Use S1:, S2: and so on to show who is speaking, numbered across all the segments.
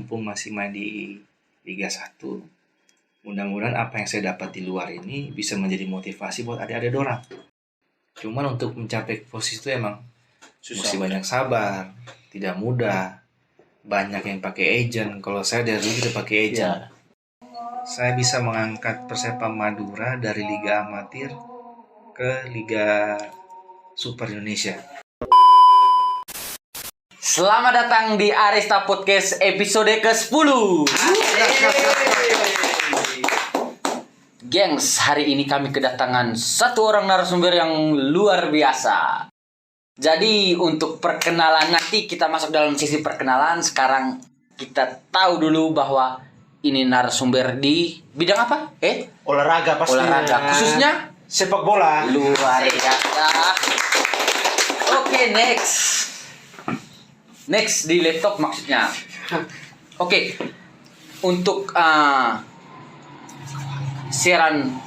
S1: mumpung masih main di Liga 1. Mudah-mudahan apa yang saya dapat di luar ini bisa menjadi motivasi buat adik-adik dorang. Cuman untuk mencapai posisi itu emang mesti banyak sabar, tidak mudah. Banyak yang pakai agent. Kalau saya dari dulu tidak pakai agent. Saya bisa mengangkat Persepam Madura dari Liga Amatir ke Liga Super Indonesia.
S2: Selamat datang di Arista Podcast episode ke-10. Gengs, hari ini kami kedatangan satu orang narasumber yang luar biasa. Jadi untuk perkenalan, nanti kita masuk dalam sesi perkenalan. Sekarang kita tahu dulu bahwa ini narasumber di bidang apa?
S3: Olahraga pasti.
S2: Olahraga, khususnya
S3: sepak bola.
S2: luar biasa. Oke, next di laptop maksudnya. Oke. Untuk siaran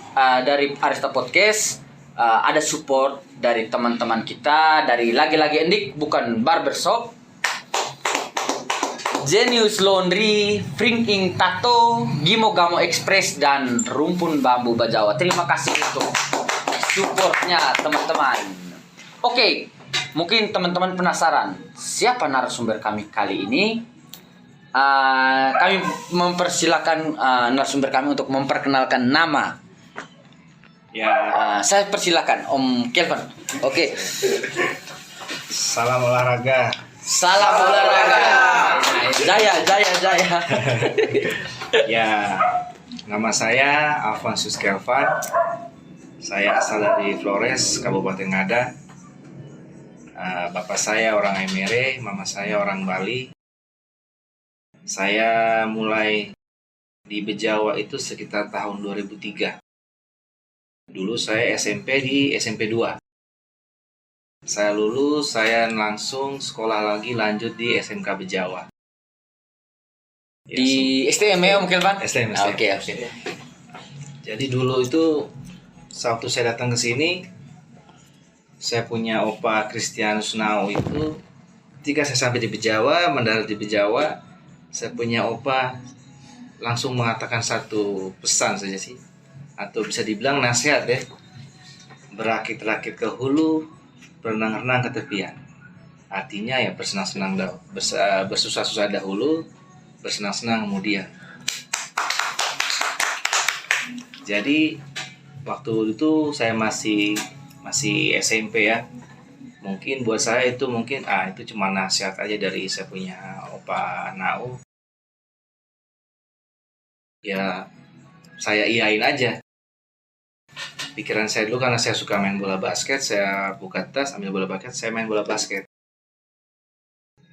S2: dari Arista Podcast, ada support dari teman-teman kita dari Lagi-Lagi Endik, bukan barbershop, Genius Laundry, Printing Tato, Gimo Gamo Express, dan Rumpun Bambu Bajawa. Terima kasih untuk supportnya teman-teman. Oke, mungkin teman-teman penasaran siapa narasumber kami kali ini. Kami mempersilakan narasumber kami untuk memperkenalkan nama. Saya persilakan Om Kelvin. Oke.
S1: Salam olahraga.
S2: Salam olahraga. Jaya.
S1: Ya, nama saya Alfonsus Kelvin. Saya asal dari Flores, Kabupaten Ngada. Bapak saya orang Emere, mama saya orang Bali. Saya mulai di Bejawa itu sekitar tahun 2003. Dulu saya SMP di SMP 2. Saya lulus, saya langsung sekolah lagi lanjut di SMK Bejawa.
S2: Di STM ya Om Kelvin?
S1: STM.
S2: Oke.
S1: Jadi dulu itu waktu saya datang ke sini, saya punya opa Kristianus Nau itu. Ketika saya sampai di Bejawa, mendarat di Bejawa, saya punya opa langsung mengatakan satu pesan saja sih, atau bisa dibilang nasihat deh. Berakit-rakit ke hulu, berenang-renang ke tepian. Artinya ya bersenang-senang bersusah-susah dahulu, bersenang-senang kemudian. Jadi waktu itu saya masih SMP ya. Mungkin buat saya itu itu cuma nasihat aja dari saya punya opa Nau. Ya saya iyain aja. Pikiran saya dulu karena saya suka main bola basket, saya buka tas ambil bola basket, saya main bola basket.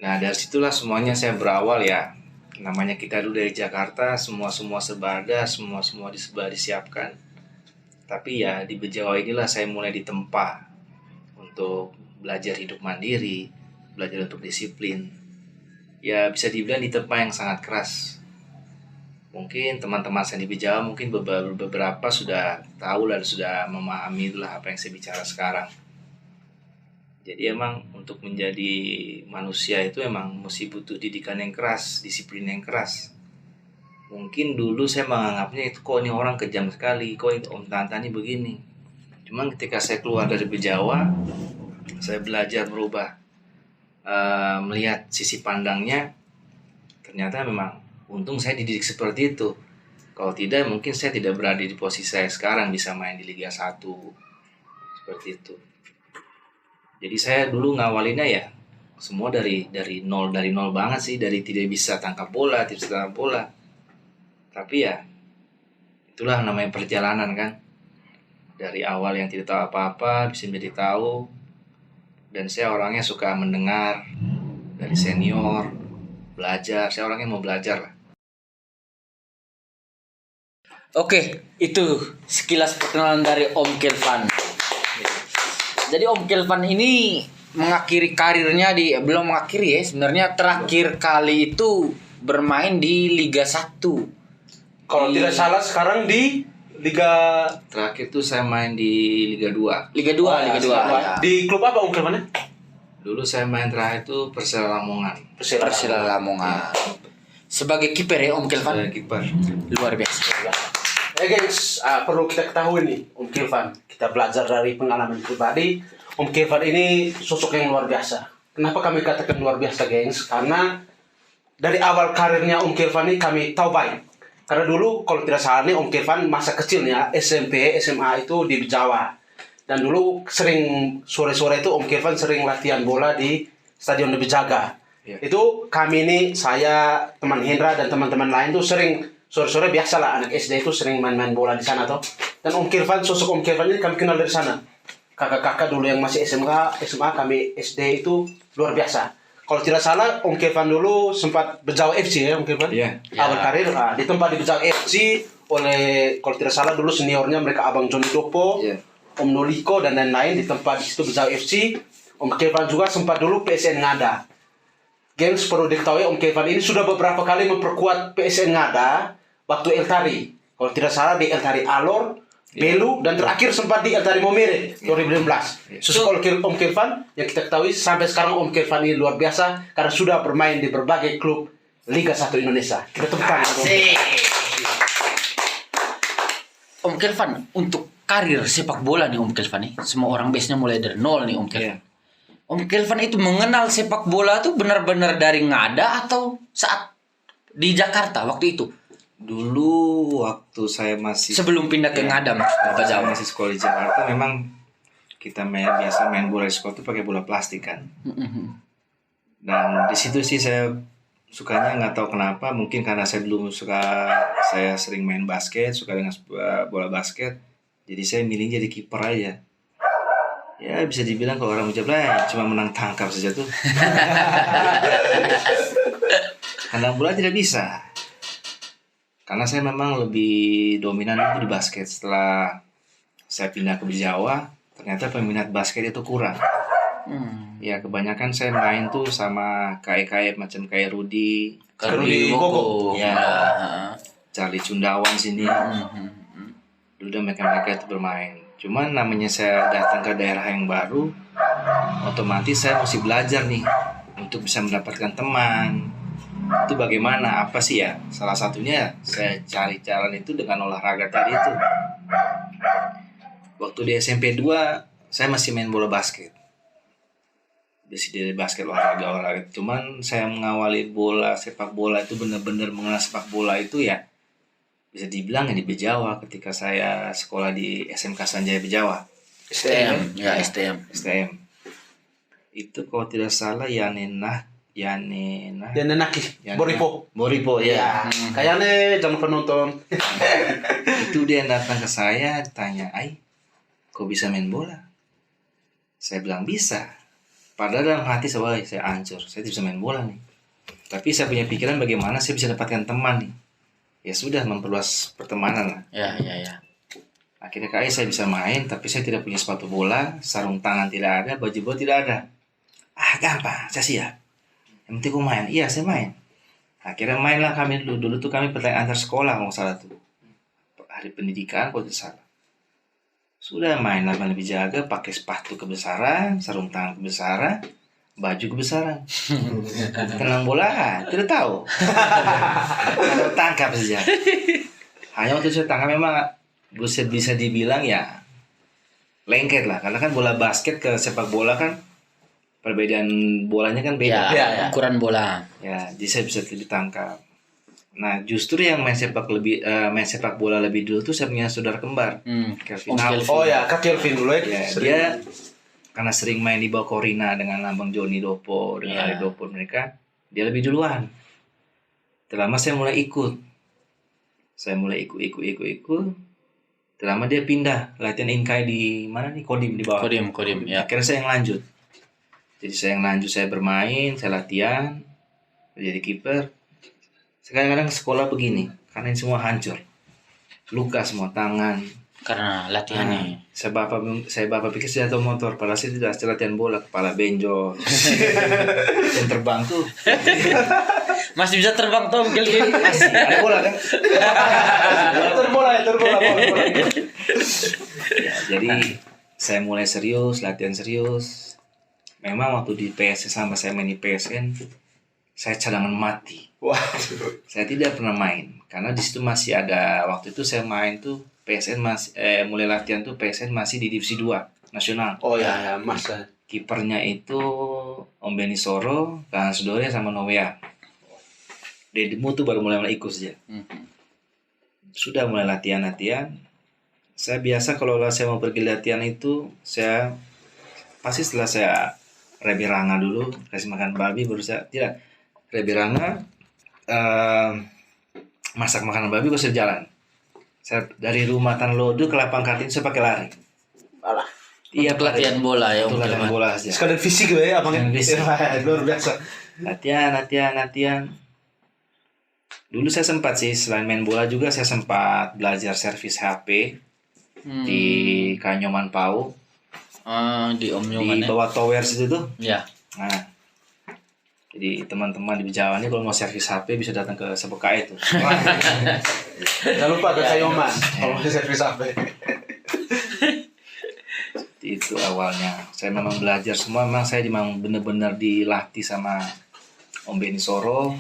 S1: Nah dari situlah semuanya saya berawal ya. Namanya kita dulu dari Jakarta, semua serba ada, semua disiapkan. Tapi ya di Bejawa inilah saya mulai ditempa untuk belajar hidup mandiri, belajar untuk disiplin. Ya bisa dibilang ditempa yang sangat keras. Mungkin teman-teman saya di Bejawa mungkin beberapa sudah tahu dan sudah memahami itulah apa yang saya bicara sekarang. Jadi emang untuk menjadi manusia itu emang mesti butuh didikan yang keras, disiplin yang keras. Mungkin dulu saya menganggapnya itu kok ini orang kejam sekali, kok itu Om Tantani begini. Cuman ketika saya keluar dari Bejawa, saya belajar berubah, melihat sisi pandangnya. Ternyata memang untung saya dididik seperti itu. Kalau tidak mungkin saya tidak berada di posisi saya sekarang bisa main di Liga 1. Seperti itu. Jadi saya dulu ngawalinnya ya semua dari nol banget sih, dari tidak bisa tangkap bola. Tapi ya itulah namanya perjalanan kan. Dari awal yang tidak tahu apa-apa bisa menjadi tahu. Dan saya orangnya suka mendengar dari senior, belajar. Saya orangnya mau belajar lah.
S2: Oke, itu sekilas perkenalan dari Om Kelvin. Jadi Om Kelvin ini mengakhiri karirnya belum mengakhiri ya, sebenarnya terakhir kali itu bermain di Liga 1.
S3: Kalau tidak salah sekarang di Liga
S1: Terakhir tuh saya main di Liga 2.
S2: Liga 2. Ya.
S3: Di klub apa Om Kelvin?
S1: Dulu saya main terakhir itu Persela Lamongan.
S2: Persela Lamongan. Sebagai kiper ya Om Kelvan.
S1: Sebagai kiper.
S2: Luar biasa.
S3: Gengs, perlu kita ketahui nih Om Kelvan. Kita belajar dari pengalaman pribadi. Om Kelvan ini sosok yang luar biasa. Kenapa kami katakan luar biasa, gengs? Karena dari awal karirnya Om Kelvan ini kami tahu baik. Karena dulu kalau tidak salah nih Om Kelvan masa kecilnya SMP, SMA itu di Jawa. Dan dulu sering sore-sore itu Om Kelvan sering latihan bola di Stadion Lebih Jaga.
S1: Ya.
S3: Itu kami ini, saya, teman Hendra dan teman-teman lain tuh sering sore-sore biasalah anak SD itu sering main-main bola di sana tuh. Dan Om Kelvan, sosok Om Kelvan ini kami kenal dari sana. Kakak-kakak dulu yang masih SMK, SMA kami SD itu luar biasa. Kalau tidak salah Om Kelvan dulu sempat Bejawa FC ya Om Kelvan.
S1: Iya.
S3: Awal karir di tempat di Bejawa FC oleh kalau tidak salah dulu seniornya mereka Abang Johnny Dopo.
S1: Iya.
S3: Om Noliko dan lain-lain di tempat di situ Bejawa FC. Om Kelvan juga sempat dulu PSN Ngada. Gengs perlu diketahui Om Kelvan ini sudah beberapa kali memperkuat PSN Ngada waktu Eltari. Kalau tidak salah di Eltari Alor, Belu, dan terakhir sempat di Eltari Momere 2016. Kalau Om Kelvan yang kita ketahui sampai sekarang Om Kelvan ini luar biasa karena sudah bermain di berbagai klub Liga 1 Indonesia. Kita tepuk tangan.
S2: Om Kelvan, untuk karir sepak bola nih Om Kelvan nih, semua orang biasanya mulai dari nol nih Om Kelvan.
S1: Iya.
S2: Om Kelvan itu mengenal sepak bola tuh benar-benar dari Ngada atau saat di Jakarta waktu itu?
S1: Dulu waktu saya masih
S2: Sebelum pindah ke Ngada Mas,
S1: waktu saya masih sekolah di Jakarta, memang kita biasa main bola di sekolah itu pakai bola plastik kan. Dan di situ sih saya sukanya, nggak tahu kenapa, mungkin karena saya sering main basket, suka dengan bola basket, jadi saya milih jadi kiper aja. Ya bisa dibilang kalau orang ucap cuma menang tangkap saja tuh. Kandang bola tidak bisa. Karena saya memang lebih dominan itu di basket. Setelah saya pindah ke Jawa, ternyata peminat basket itu kurang. Ya kebanyakan saya main tuh sama kayak macam kayak Rudy
S2: Gogo.
S1: Ya, Charlie Cundawan sini. Dulu mereka itu bermain. Cuman namanya saya datang ke daerah yang baru, otomatis saya mesti belajar nih untuk bisa mendapatkan teman. Itu bagaimana? Apa sih ya? Salah satunya saya cari jalan itu dengan olahraga tadi itu. Waktu di SMP 2, saya masih main bola basket. Dari basket olahraga. Cuman saya mengawali sepak bola itu benar-benar mengenal sepak bola itu ya bisa dibilang di Bejawa ketika saya sekolah di SMK Sanjaya Bejawa.
S2: STM. Ya, STM.
S1: Itu kalau tidak salah Yanenaki. Boripo ya.
S3: Kayaknya jangan penonton.
S1: Itu dia datang ke saya tanya, kok bisa main bola? Saya bilang bisa. Padahal dalam hati saya hancur, saya tidak bisa main bola nih. Tapi saya punya pikiran bagaimana saya bisa dapatkan teman nih. Ya sudah, memperluas pertemanan lah.
S2: Ya.
S1: Akhirnya saya bisa main, tapi saya tidak punya sepatu bola, sarung tangan tidak ada, baju bola tidak ada. Gampang, saya siap. Yang penting aku main. Iya, saya main. Akhirnya mainlah kami dulu tuh kami pertandingan antar sekolah kalau salah tuh. Hari pendidikan kalau tidak salah. Sudah mainlah lebih jaga, pakai sepatu kebesaran, sarung tangan kebesaran, baju kebesaran. Tenang bola, tidak tahu. Tangkap saja. Hanya waktu saya tangkap memang bisa dibilang ya lengket lah, karena kan bola basket ke sepak bola kan perbedaan bolanya kan beda.
S2: Ya. Ukuran bola.
S1: Ya, jadi saya bisa ditangkap. Nah, justru yang main sepak bola lebih dulu tuh saya punya saudara kembar. Kelvin.
S3: Oh ya, Kak Kelvin dulu ya.
S1: Dia karena sering main di bawah Korina dengan Abang Johnny Dopo, dengan Ali Dopo mereka, dia lebih duluan. Terlama saya mulai ikut. Terlama dia pindah latihan Inkai di mana nih? Kodim di bawah.
S2: Kodim ya.
S1: Akhirnya saya yang lanjut. Saya bermain, saya latihan, jadi kiper. Kadang-kadang sekolah begini, karena ini semua hancur. Luka semua tangan.
S2: Karena latihannya.
S1: Saya bapak pikir saya tahu motor, padahal saya tidak latihan bola, kepala benjol. Yang terbang tuh.
S2: Masih bisa terbang Tom Kelvin.
S1: Masih ada bola kan?
S3: Terbola.
S1: Ya, jadi saya mulai serius, latihan serius. Memang waktu di PSN sama saya main di PSN, saya cadangan mati.
S3: Wah.
S1: Saya tidak pernah main karena di situ masih ada, waktu itu saya main tuh PSN masih mulai latihan tuh PSN masih di divisi 2 nasional.
S3: Oh ya, Mas.
S1: Kipernya itu Om Beni Soro, Kang Sudore sama Novea. Dedimu tuh baru mulai ikut saja. Sudah mulai latihan. Saya biasa kalau saya mau pergi latihan itu saya pasti setelah saya rebiranga dulu, kasih makan babi, baru saya tidak rebiranga, masak makanan babi, baru saya jalan. Saya dari rumah Tanlodo ke lapangan Kartini saya pakai lari.
S3: Alah.
S1: Iya,
S2: Latihan bola ya,
S1: untuk
S2: Om
S1: latihan
S2: Kirvan.
S1: bola saja.
S3: Sekalian fisik ya, Abang.
S1: Sekalian fisik.
S3: Luar biasa.
S1: Latihan. Dulu saya sempat sih, selain main bola juga saya sempat belajar servis HP di Kanyoman Pau,
S2: Di Om
S1: di
S2: Nyoman ya.
S1: bawah Towers itu tuh.
S2: Ya.
S1: Nah, jadi teman-teman di Jawa ini kalau mau servis HP bisa datang ke Sepoka itu.
S3: Jangan lupa ke Kayoman kalau mau servis HP.
S1: Itu awalnya. Saya memang belajar semua, memang saya memang benar-benar dilatih sama Om Beni Soro.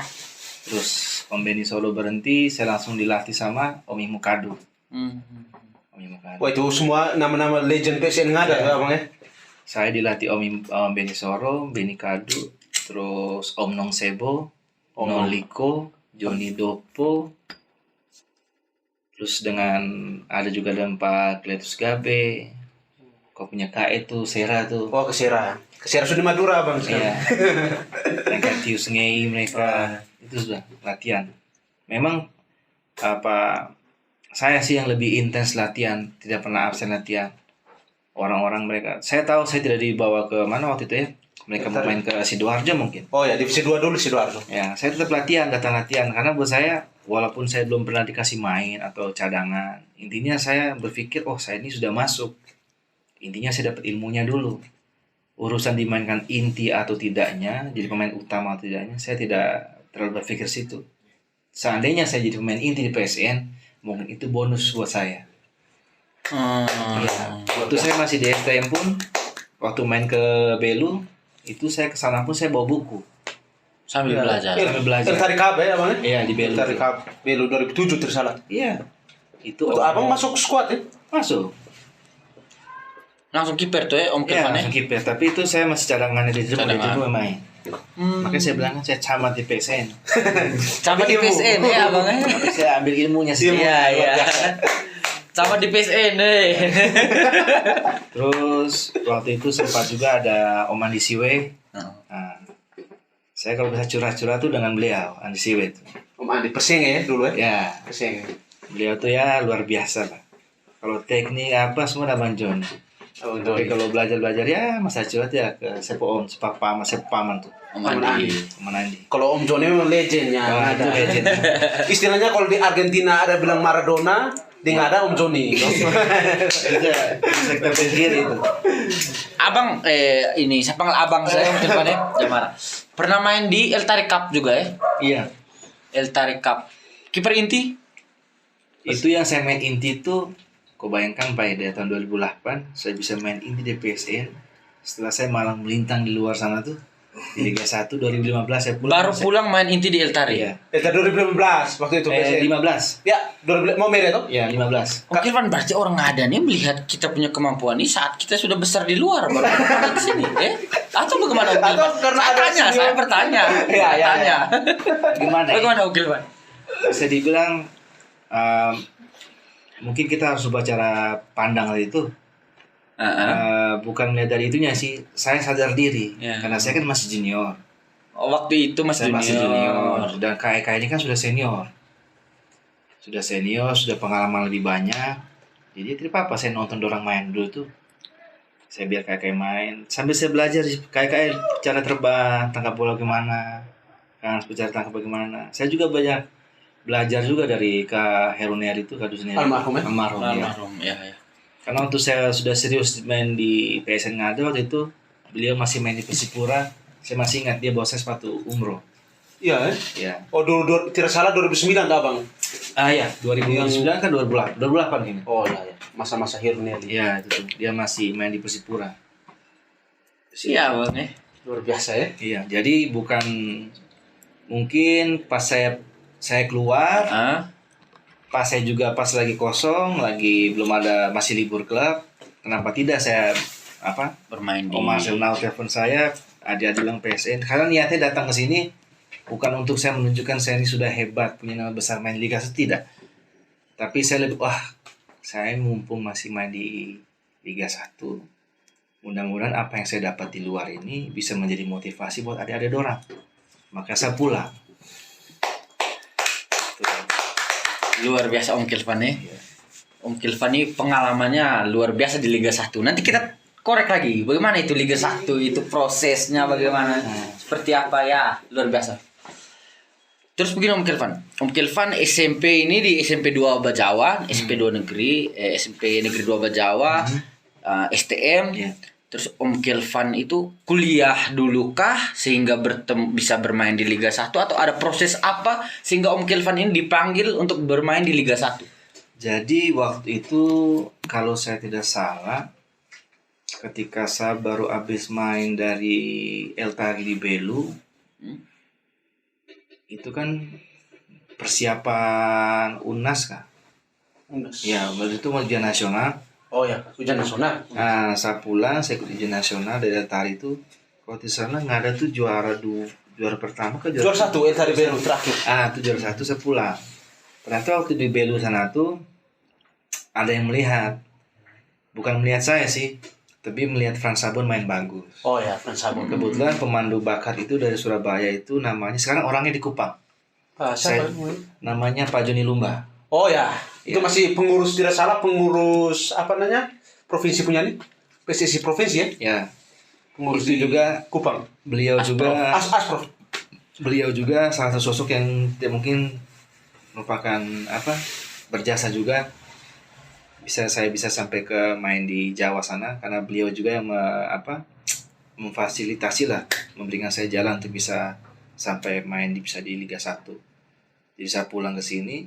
S1: Terus Om Beni Soro berhenti, saya langsung dilatih sama Om Imukadu. Om Imukadu.
S3: Wah, itu semua nama-nama legend PSN nggak ada ya, Abang ya?
S1: Saya dilatih Om Beni Soro, Beni Kadu, terus Om Nong Sebo, Om Noliko, Joni Dopo, terus dengan ada juga Pak Kletus Gabe, kau punya Kak itu Sera tuh.
S3: Oh, ke Sera sudah Madura, Bang.
S1: Iya. Mereka Tius Ngei mereka itu sudah latihan. Memang saya sih yang lebih intens latihan, tidak pernah absen latihan. Orang-orang mereka, saya tahu saya tidak dibawa ke mana waktu itu ya. Mereka mau main ke Sidoarjo mungkin.
S3: Oh ya, divisi 2 dulu Sidoarjo.
S1: Ya, saya tetap datang latihan karena buat saya walaupun saya belum pernah dikasih main atau cadangan, intinya saya berpikir saya ini sudah masuk. Intinya saya dapat ilmunya dulu. Urusan dimainkan inti atau tidaknya, jadi pemain utama atau tidaknya, saya tidak terlalu berpikir situ. Seandainya saya jadi pemain inti di PSN, mungkin itu bonus buat saya. Iya. Waktu saya masih di STM pun, waktu main ke Belu, itu saya kesana pun saya bawa buku.
S2: Sambil belajar.
S1: Sambil belajar.
S3: Tertarik apa ya, Abang?
S1: Iya, di Belu.
S3: Tertarik apa? Belu 2007 tersalah.
S1: Iya. Itu
S3: Untuk Abang masuk squad ya?
S1: masuk.
S2: Langsung kiper tuh ya Om
S1: Iya,
S2: Kirvan ya.
S1: langsung kiper. Tapi itu saya masih cadangan di situ,
S2: Cadangan.
S1: main. Makanya saya bilang saya camat di PSN.
S2: Sama di PSN ya Abang ya.
S1: Makanya saya ambil ilmunya sih.
S2: Iya. Sama di PSN deh.
S1: Terus waktu itu sempat juga ada Om Andi Siwe. Nah, saya kalau bisa curhat-curhat tuh dengan beliau, Andi Siwe tuh.
S3: Om Andi Persing ya dulu ya?
S1: Ya,
S3: Persing.
S1: beliau tuh ya luar biasa lah. Kalau teknik apa semua Abang John.
S3: Oh,
S1: Tapi kalau belajar ya masa curhat ya ke sepak paman tuh.
S2: Om Andi.
S1: Om Andi.
S3: Kalau Om Joni memang legendnya.
S1: Wah,
S3: Nggak
S1: itu
S3: ada.
S1: legend.
S3: Istilahnya kalau di Argentina ada bilang Maradona, di nggak ada Om Joni.
S1: Itu sektor sendiri itu.
S2: Abang ini saya panggil abang saya Om Kirvan ya. Jamara. Pernah main di El Tarik Cup juga ya?
S1: Iya.
S2: El Tarik Cup. Kiper inti?
S1: Itu yang saya main inti itu, kau bayangkan Pak, dari tahun 2008 saya bisa main inti di PSN. Setelah saya malang melintang di luar sana tuh di Liga 1 2015 saya pulang.
S2: Baru pulang main inti di El Tarik.
S1: Iya.
S3: Eta 2015 waktu itu PSN.
S1: 15.
S3: Ya, 2015 mau merah tuh?
S1: Ya, 15.
S2: Om Kirvan berarti orang nggak ada nih melihat kita punya kemampuan ini saat kita sudah besar di luar baru kita di sini, Atau bagaimana Om Kirvan?
S3: Atau karena
S2: Saya
S3: ada
S2: tanya,
S3: senior.
S2: saya bertanya.
S3: Iya, iya,
S2: Tanya.
S1: Gimana ya?
S2: Bagaimana Om Kirvan?
S1: Bisa dibilang mungkin kita harus ubah cara pandang dari itu. Bukan melihat dari itunya sih, saya sadar diri
S2: Ya.
S1: karena saya kan masih junior.
S2: Oh, waktu itu
S1: Saya masih junior dan KK ini kan sudah senior. Sudah pengalaman lebih banyak. Jadi tidak apa-apa saya nonton orang main dulu tuh. Saya biar KK main sambil saya belajar KK cara terbang, tangkap bola gimana, kan cara tangkap bagaimana. Saya juga banyak belajar juga dari Kak Heruniar itu, Kak Dusniar.
S3: Almarhum ya?
S1: Almarhum ya.
S2: Almarhum, ya.
S1: Karena waktu saya sudah serius main di PSN Ngada waktu itu, beliau masih main di Persipura. Saya masih ingat dia bawa saya sepatu umroh.
S3: Iya,
S1: Ya.
S3: Oh, dulu tidak salah 2009 tak, Bang?
S1: Ya, 2009 kan 2008 ini.
S3: Oh, ya. Masa-masa Hirnia dia.
S1: Iya, itu tuh. Dia masih main di Persipura.
S2: Iya, Bang.
S3: Luar biasa ya.
S1: Iya, jadi bukan Mungkin pas saya keluar,
S2: Ah,
S1: pas saya juga pas lagi kosong, lagi belum ada, masih libur klub. Kenapa tidak saya
S2: bermain di
S1: Om Arsenal telepon saya, dia bilang PSN. Karena niatnya datang ke sini bukan untuk saya menunjukkan saya ini sudah hebat, punya nama besar main Liga 1, tidak. Tapi saya lebih, saya mumpung masih main di Liga 1. Mudah-mudahan apa yang saya dapat di luar ini bisa menjadi motivasi buat adik-adik dorang. Maka saya pulang.
S2: luar biasa Om Kilvan ya.
S1: Iya.
S2: Om Kilvan ini pengalamannya luar biasa di Liga 1. Nanti kita korek lagi bagaimana itu Liga 1 itu prosesnya bagaimana, seperti apa ya, luar biasa. Terus begini Om Kilvan. Om Kilvan SMP ini di SMP 2 Bajawa, SMP 2 Negeri, SMP Negeri 2 Bajawa, STM.
S1: Iya.
S2: Terus Om Kilvan itu kuliah dulu kah sehingga bisa bermain di Liga 1, atau ada proses apa sehingga Om Kilvan ini dipanggil untuk bermain di Liga 1?
S1: Jadi waktu itu kalau saya tidak salah, ketika saya baru habis main dari El Tari di Belu, itu kan persiapan UNAS kah? Ya, waktu itu ujian nasional.
S3: Oh ya, ujian nasional.
S1: Nah, saya pulang, saya ikut ujian nasional dari El Tari itu. Kalau di sana nggak ada tuh juara pertama ke
S3: Juara 1 El Tari Belu terakhir.
S1: itu juara 1, saya pulang. Ternyata waktu di Belu sana tuh ada yang melihat, bukan melihat saya sih, tapi melihat Frans Sabon main bagus.
S3: Oh ya, Frans Sabon.
S1: Kebetulan pemandu bakat itu dari Surabaya itu namanya, sekarang orangnya di Kupang.
S3: Siapa?
S1: Namanya Pak Joni Lumba.
S3: Oh ya, itu
S1: Ya.
S3: masih pengurus, tidak salah pengurus apa namanya? Provinsi punya nih. PSSI provinsi ya?
S1: Ya,
S3: Pengurus
S1: itu
S3: di
S1: juga
S3: Kupang.
S1: beliau juga
S3: Asprof.
S1: beliau juga salah satu sosok yang mungkin merupakan berjasa juga, saya bisa sampai ke main di Jawa sana karena beliau juga yang memfasilitasi lah, memberikan saya jalan untuk bisa sampai main bisa di Liga 1. Jadi saya pulang ke sini,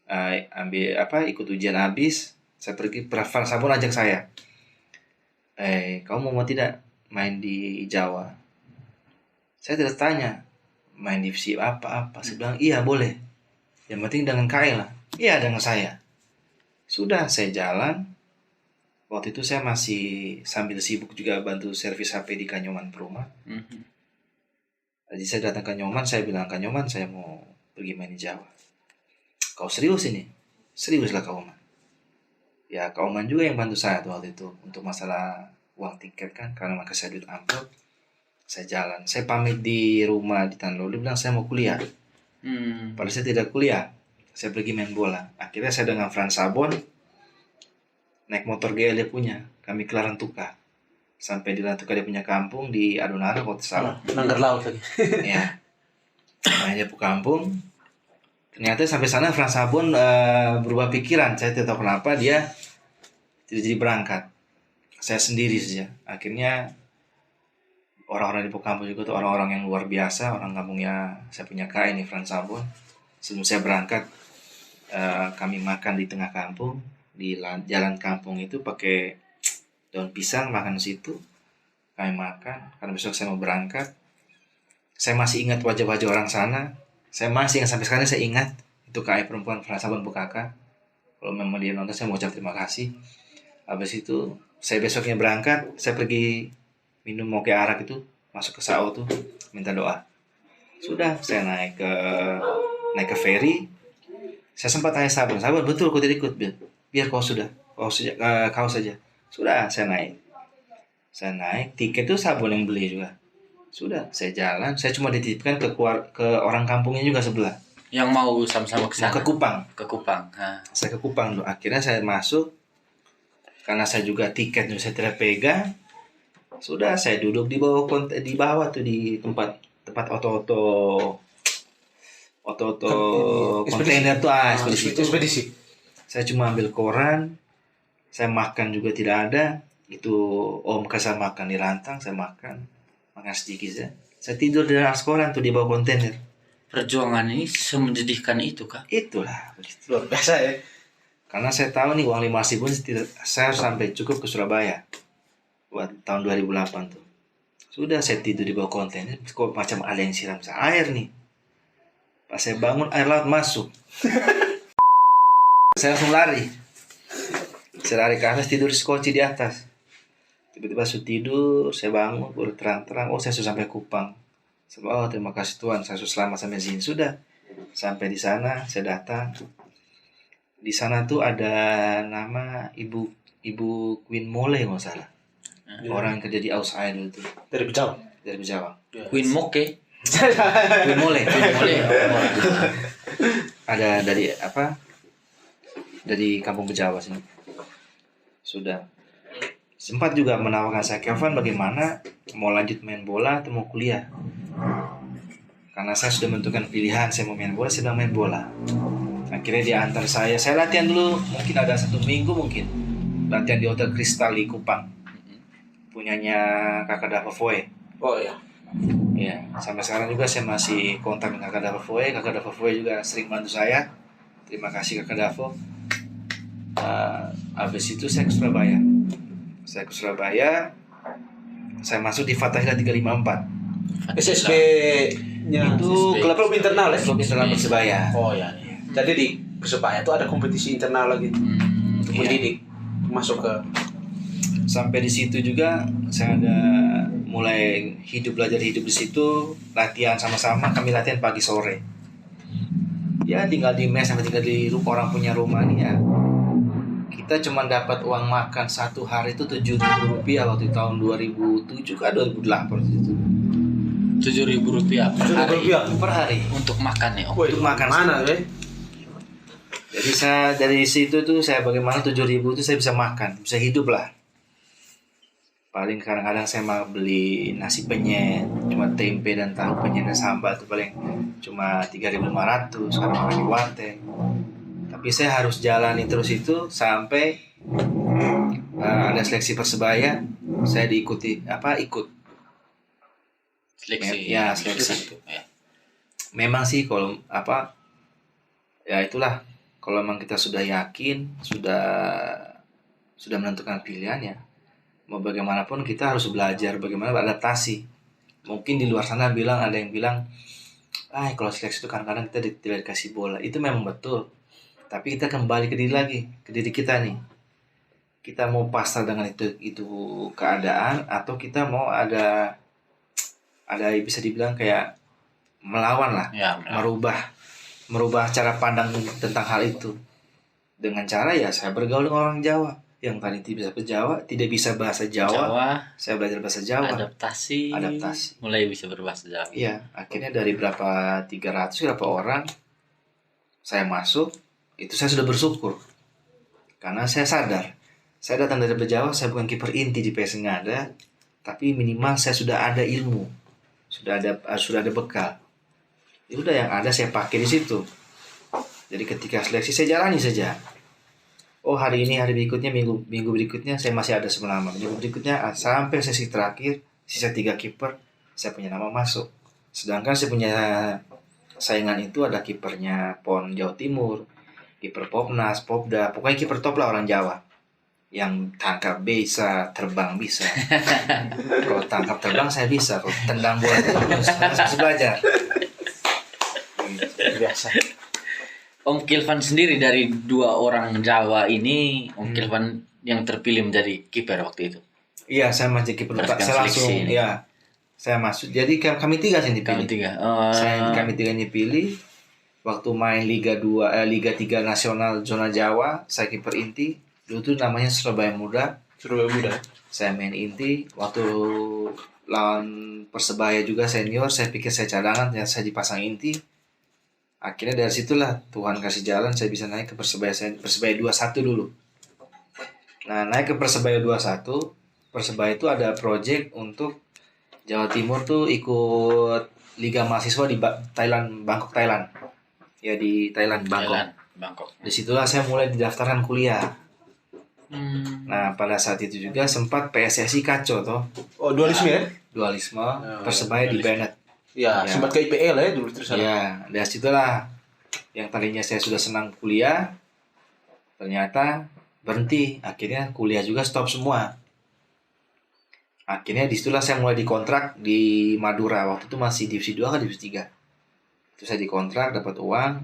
S1: ikut ujian habis, saya pergi, Frans Sabon ajak saya, kamu mau tidak main di Jawa? Saya tidak tanya main divisi apa, saya bilang iya boleh, yang penting dengan KL lah. Iya, dengan saya. Sudah, saya jalan. Waktu itu saya masih sambil sibuk juga bantu servis HP di Kanyoman Perumah. Jadi saya datang ke Kanyoman, saya bilang, Kanyoman saya mau pergi main di Jawa. Kau serius ini? Seriuslah Kak Oman. Ya Kak Oman juga yang bantu saya tuh waktu itu untuk masalah uang tiket kan, karena maka saya duit amplop. Saya jalan, saya pamit di rumah di Tanlolo, dia bilang saya mau kuliah. Padahal saya tidak kuliah, saya pergi main bola. Akhirnya saya dengan Frans Sabon naik motor GL dia punya, kami ke Larantuka. Sampai di Larantuka dia punya kampung di Adonara kalau tidak salah.
S3: Nanggar laut lagi.
S1: Ya, dia punya kampung. Ternyata sampai sana Frans Sabon berubah pikiran. Saya tidak tahu kenapa dia tidak jadi berangkat. Saya sendiri saja. Akhirnya orang-orang di kampung juga tuh orang-orang yang luar biasa, orang kampungnya saya punya KI ini Frans Sabon. Sebelum saya berangkat, kami makan di tengah kampung, di jalan kampung itu pakai daun pisang, makan di situ. Kami makan karena besok saya mau berangkat. Saya masih ingat wajah-wajah orang sana. Saya masih ingat sampai sekarang, saya ingat itu KI perempuan Frans Sabon Bukaka. Kalau memang dia nonton, saya mau ucap terima kasih. Habis itu saya besoknya berangkat, saya pergi minum moke arak itu, masuk ke Sao tuh, minta doa. Sudah, saya naik ke ferry. Saya sempat tanya Sabon, betul kau tidak ikut? Biar kau saja. Sudah, saya naik, tiket itu Sabon yang beli juga. Sudah, saya jalan, saya cuma dititipkan ke orang kampungnya juga sebelah.
S2: Yang mau sama-sama ke sana.
S1: Ke Kupang.
S2: Ke Kupang.
S1: Saya ke Kupang dulu. Akhirnya saya masuk, karena saya juga tiketnya saya tidak pegang. Sudah, saya duduk di bawah tuh di tempat oto kontainer tuh,
S3: ekspedisi.
S1: Saya cuma ambil koran, saya makan juga tidak ada. Itu Om kasih makan di rantang, saya makan sedikit ya. Saya tidur di atas koran tuh di bawah kontainer.
S2: Perjuangan ini semenjadikan itu kah?
S1: Itulah, begitu.
S3: Luar biasa ya.
S1: Karena saya tahu nih uang 5.000 pun saya harus sampai cukup ke Surabaya buat tahun 2008 tuh. Sudah, saya tidur di bawah kontainer, kok macam ada yang siram air nih. Pas saya bangun air laut masuk. Saya langsung lari. Saya lari ke atas, tidur skoci di atas. Tiba-tiba saya tidur, saya bangun, udah terang-terang. Oh, saya sudah sampai Kupang. Oh, terima kasih Tuhan, saya sudah selamat sampai sini. Sudah. Sampai di sana, saya datang. Di sana tuh ada nama Ibu Queen Mole nggak salah. Orang yang kerja di Aus Idol itu.
S3: Dari Bejawa.
S1: Dari Jawa.
S2: Queen Moke.
S1: Queen Mole.
S2: Queen Mole.
S1: Ada dari apa? Dari kampung Bejawa sini. Sudah. Sempat juga menawarkan saya, Kevin, bagaimana mau lanjut main bola atau mau kuliah? Karena saya sudah menentukan pilihan, saya mau main bola, saya sedang main bola. Akhirnya dia antar saya latihan dulu, mungkin ada 1 minggu mungkin. Latihan di Hotel Kristal di Kupang. Punyanya Kakak Davovoe.
S3: Oh iya.
S1: Ya, sampai sekarang juga saya masih kontak dengan Kakak Davovoe. Kakak Davovoe juga sering bantu saya. Terima kasih Kakak Davo. Habis itu saya ke Surabaya. Saya masuk di Fathahillah 354.
S3: SSB-nya itu
S2: SSB.
S3: klub internal ya?
S1: Klub internal Persebaya.
S3: Oh iya. Jadi di Persebaya itu ada kompetisi internal lagi untuk
S1: Iya.
S3: mendidik masuk ke.
S1: Sampai di situ juga saya ada mulai belajar hidup di situ, latihan sama-sama, kami latihan pagi sore. Ya tinggal di mes sampai tinggal di orang punya rumah nih ya. Kita cuma dapat uang makan 1 hari itu Rp7.000 waktu tahun 2007 ke 2008 itu.
S2: Rp7.000 per hari.
S1: Per hari.
S2: Untuk makan ya. Om.
S1: Untuk makan
S3: mana ya?
S1: Jadi saya dari situ tuh saya bagaimana 7.000 itu saya bisa makan, bisa hidup lah. Paling kadang-kadang saya mau beli nasi penyet, cuma tempe dan tahu penyet dan sambal itu paling cuma 3.500 kalau makan di warteg. Tapi saya harus jalani terus itu sampai ada seleksi Persebaya, saya ikut
S2: Seleksi.
S1: Ya, seleksi.
S2: Ya.
S1: Memang sih kalau ya itulah, kalau memang kita sudah yakin, sudah menentukan pilihan ya, mau bagaimanapun kita harus belajar bagaimana beradaptasi. Mungkin di luar sana ada yang bilang, kalau seleksi itu kadang-kadang kita tidak dikasih bola. Itu memang betul. Tapi kita kembali ke diri kita nih. Kita mau pasrah dengan itu keadaan, atau kita mau ada bisa dibilang kayak melawan lah,
S2: Ya,
S1: merubah cara pandang tentang hal itu. Dengan cara ya saya bergaul dengan orang Jawa yang tadi tidak bisa bahasa Jawa. Saya belajar bahasa Jawa.
S2: Adaptasi. Mulai bisa berbahasa Jawa.
S1: Iya, akhirnya dari berapa 300 berapa orang saya masuk, itu saya sudah bersyukur. Karena saya sadar, saya datang dari Bejawa, saya bukan kiper inti di PS Ngada, tapi minimal saya sudah ada ilmu, sudah ada bekal. Ya udah, yang ada saya pakai di situ. Jadi ketika seleksi saya jalani saja. Oh, hari ini, hari berikutnya, minggu berikutnya saya masih ada selama. Minggu berikutnya sampai sesi terakhir, sisa 3 kiper, saya punya nama masuk. Sedangkan saya punya saingan itu ada kipernya PON Jawa Timur, kiper Popnas, Popda, pokoknya kiper top lah orang Jawa. Yang tangkap bisa, terbang bisa. Kalau tangkap terbang saya bisa, kalau tendang bola itu harus belajar.
S3: Biasa.
S2: Om Kilvan sendiri dari 2 orang Jawa ini, Om Kilvan yang terpilih menjadi kiper waktu itu.
S1: Iya, saya masih kiper.
S2: Berdasarkan
S1: Saya langsung,
S2: seleksi.
S1: ya, saya masuk. Jadi kami 3 yang dipilih. Kami 3 yang dipilih. Waktu main Liga 3 Nasional Zona Jawa, saya kiper inti. Dulu tuh namanya Surabaya Muda. Saya main inti. Waktu lawan Persebaya juga senior, saya pikir saya cadangan, ternyata saya dipasang inti. Akhirnya dari situlah Tuhan kasih jalan, saya bisa naik ke Persebaya 21 dulu. Nah, naik ke Persebaya 21, Persebaya itu ada project untuk Jawa Timur tuh ikut Liga Mahasiswa di Thailand, Bangkok, Thailand. Ya, di Thailand, Bangkok. Disitulah saya mulai didaftarkan kuliah. Nah, pada saat itu juga sempat PSSI kacau toh.
S3: Oh, dualisme ya?
S1: Dualisme, Persebaya di Bennett.
S3: Ya, sempat ke IPL ya dulu terus.
S1: Ya, dari situlah yang tadinya saya sudah senang kuliah, ternyata berhenti. Akhirnya kuliah juga stop semua. Akhirnya disitulah saya mulai dikontrak di Madura. Waktu itu masih divisi 2 atau divisi 3. Terus saya dikontrak, dapat uang.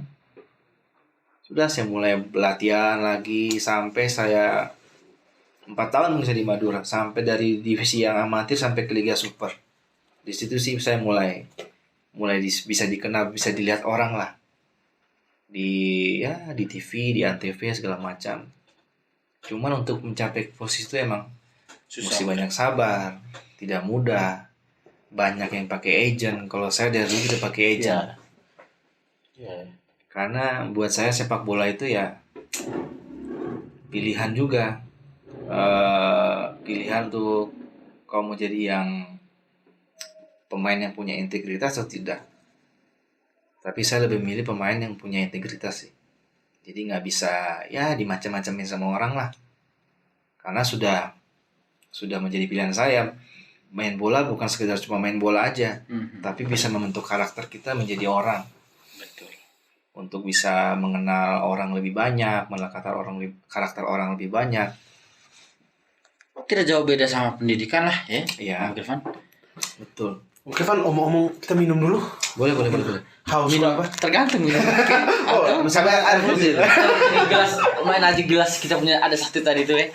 S1: Sudah saya mulai latihan lagi sampai saya 4 tahun bisa di Madura, sampai dari divisi yang amatir sampai ke Liga Super. Di situ sih saya mulai bisa dikenal, bisa dilihat orang lah di TV, di Antv segala macam. Cuman untuk mencapai posisi itu emang mesti banyak sabar, tidak mudah. Banyak yang pakai agent. Kalau saya dari dulu kita pakai agent. Karena buat saya sepak bola itu ya pilihan juga. Pilihan tuh kalau mau jadi yang pemain yang punya integritas atau tidak. Tapi saya lebih milih pemain yang punya integritas sih. Jadi nggak bisa ya dimacam-macamin sama orang lah. Karena sudah menjadi pilihan saya. Main bola bukan sekedar cuma main bola aja, tapi bisa membentuk karakter kita menjadi orang.
S2: Betul.
S1: Untuk bisa mengenal orang lebih banyak, karakter orang lebih banyak.
S2: Tidak jauh beda sama pendidikan lah ya.
S1: Iya.
S2: Om Kirvan.
S1: Betul.
S3: Oke Van, omong-omong kita minum dulu.
S1: Boleh.
S3: Haus
S2: Minum
S3: apa?
S2: tergantung minum.
S3: Oh, misalnya air putih.
S2: Gelas main aja gelas kita punya ada satu tadi tuh ya.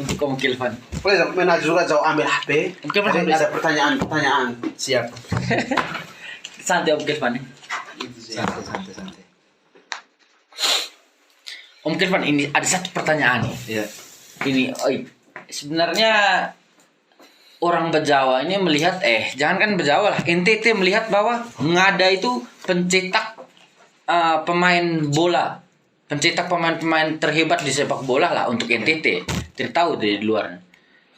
S2: Untuk Om Kirvan.
S3: Boleh main aja juga jauh ambil HP.
S2: Mungkin
S3: Tadi ada pertanyaan.
S1: Siap.
S2: Santai Om Kirvan.
S1: Santai.
S2: Om Kirvan, ini ada satu pertanyaan nih.
S1: Iya.
S2: Ini, sebenarnya orang Bejawa ini melihat, jangankan Bejawa lah, NTT melihat bahwa Ngada itu pencetak pemain bola, pencetak pemain-pemain terhebat di sepak bola lah untuk NTT. Tidak tahu dari luar.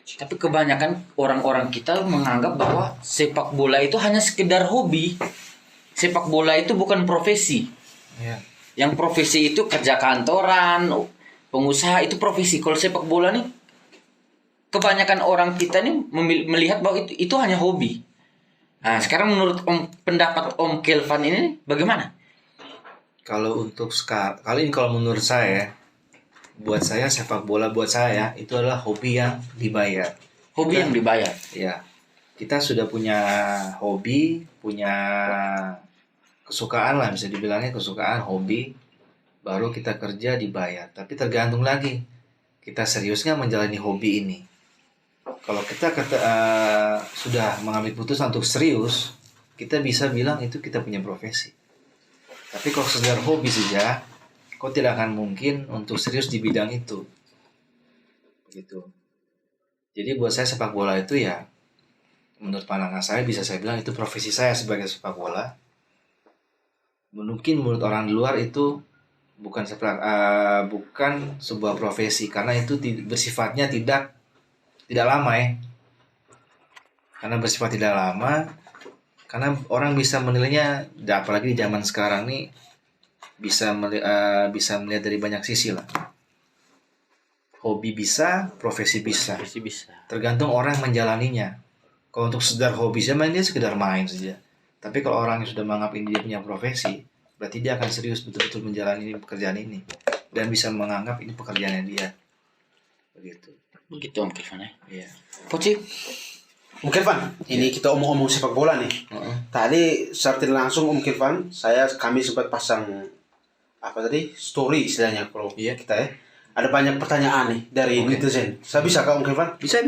S2: Tapi kebanyakan orang-orang kita menganggap bahwa sepak bola itu hanya sekedar hobi. Sepak bola itu bukan profesi.
S1: Iya.
S2: Yang profesi itu kerja kantoran, pengusaha itu profesi. Kalau sepak bola nih, kebanyakan orang kita nih melihat bahwa itu hanya hobi. Nah, sekarang menurut pendapat Om Kelvan ini bagaimana?
S1: Kalau menurut saya, buat saya sepak bola itu adalah hobi yang dibayar.
S2: Hobi yang dibayar.
S1: Ya, kita sudah punya hobi, punya kesukaan lah, bisa dibilangnya kesukaan, hobi, baru kita kerja dibayar. Tapi tergantung lagi, kita serius nggak menjalani hobi ini. Kalau kita sudah mengambil putusan untuk serius, kita bisa bilang itu kita punya profesi. Tapi kalau sekedar hobi saja, kau tidak akan mungkin untuk serius di bidang itu. Begitu. Jadi buat saya sepak bola itu ya, menurut pandangan saya bisa saya bilang itu profesi saya sebagai sepak bola. Mungkin menurut orang di luar itu bukan sebuah profesi, karena itu bersifatnya tidak lama ya. Karena bersifat tidak lama, karena orang bisa menilainya, apalagi di zaman sekarang nih bisa melihat dari banyak sisi lah. Hobi bisa, profesi bisa. Tergantung orang menjalaninya. Kalau untuk sekedar hobi saja, dia sekedar main saja. Tapi kalau orang yang sudah menganggap ini dia punya profesi, berarti dia akan serius betul-betul menjalani pekerjaan ini dan bisa menganggap ini pekerjaannya dia. Begitu
S2: Om Kirvan ya.
S1: Iya.
S2: Poci.
S3: Om Kirvan, ini kita omong-omong sepak bola nih. Tadi secara tidak langsung Om Kirvan, kami sempat pasang story istilahnya kalau kita ya. Ada banyak pertanyaan nih dari netizen. Saya bisa Om Kirvan? Bisa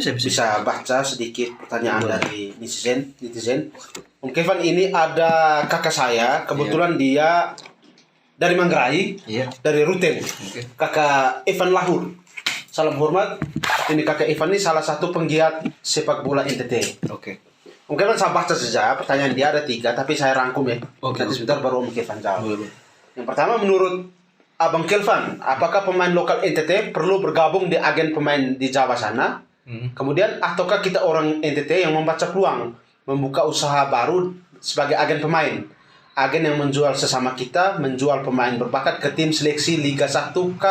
S3: baca sedikit pertanyaan dari netizen. Om Kirvan, ini ada kakak saya, kebetulan dia dari Manggarai, dari Ruten. Kakak Ivan Lahur. Salam hormat. Ini kakak Ivan ini salah satu penggiat sepak bola NTT. Om Kirvan, saya baca saja pertanyaan dia, ada 3, tapi saya rangkum ya. Nanti sebentar baru Om Kirvan jawab. Yang pertama, menurut Abang Kirvan, apakah pemain lokal NTT perlu bergabung di agen pemain di Jawa sana? Kemudian, ataukah kita orang NTT yang membaca peluang membuka usaha baru sebagai agen pemain? Agen yang menjual sesama kita, menjual pemain berbakat ke tim seleksi Liga 1K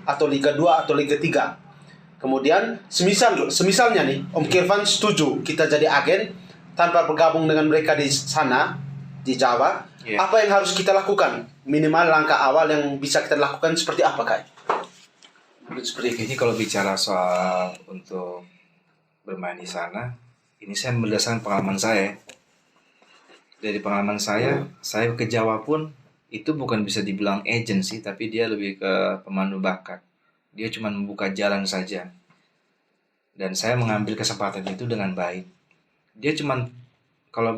S3: atau Liga 2 atau Liga 3. Kemudian, semisalnya nih, Om Kirvan setuju kita jadi agen tanpa bergabung dengan mereka di sana, di Jawa. Apa yang harus kita lakukan? Minimal langkah awal yang bisa kita lakukan seperti apa, Kak?
S1: Seperti ini, kalau bicara soal untuk bermain di sana, ini saya berdasarkan pengalaman saya. dari pengalaman saya ke Jawa pun itu bukan bisa dibilang agent sih, tapi dia lebih ke pemandu bakat. Dia cuma membuka jalan saja. Dan saya mengambil kesempatan itu dengan baik. Dia cuma kalau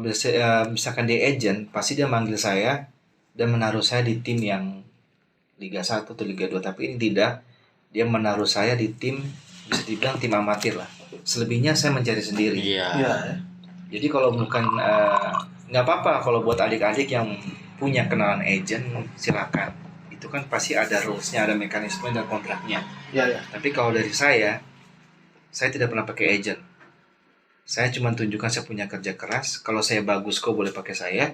S1: misalkan dia agent, pasti dia manggil saya dan menaruh saya di tim yang Liga 1 atau Liga 2, tapi ini tidak. Dia menaruh saya di tim, bisa dibilang tim amatir lah. Selebihnya saya mencari sendiri.
S2: Iya.
S3: Iya.
S1: Jadi kalau bukan nggak apa-apa kalau buat adik-adik yang punya kenalan agent, silakan. Itu kan pasti ada rules-nya, ada mekanisme dan kontraknya.
S3: Iya, iya.
S1: Tapi kalau dari saya tidak pernah pakai agent. Saya cuma tunjukkan saya punya kerja keras. Kalau saya bagus, kau boleh pakai saya.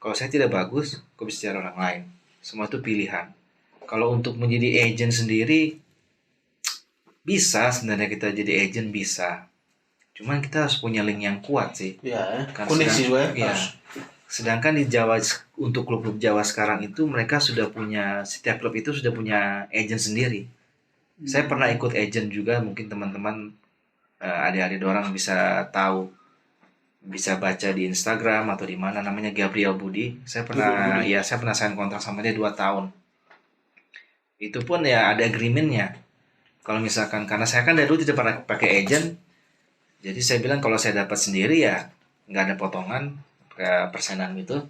S1: Kalau saya tidak bagus, kau bisa cari orang lain. Semua itu pilihan. Kalau untuk menjadi agent sendiri, bisa sebenarnya kita jadi agent bisa. Cuman kita harus punya link yang kuat sih.
S3: Iya,
S1: Kan
S3: koneksi juga ya.
S1: iya. Sedangkan di Jawa, untuk klub-klub Jawa sekarang itu mereka sudah punya, setiap klub itu sudah punya agent sendiri. Saya pernah ikut agent juga, mungkin teman-teman adik-adik orang bisa tahu, bisa baca di Instagram atau di mana, namanya Gabriel Budi. Saya pernah sign kontrak sama dia 2 tahun. Itu pun ya ada agreementnya. Kalau misalkan, karena saya kan dari dulu tidak pernah pakai agent, jadi saya bilang kalau saya dapat sendiri ya nggak ada potongan persenan gitu.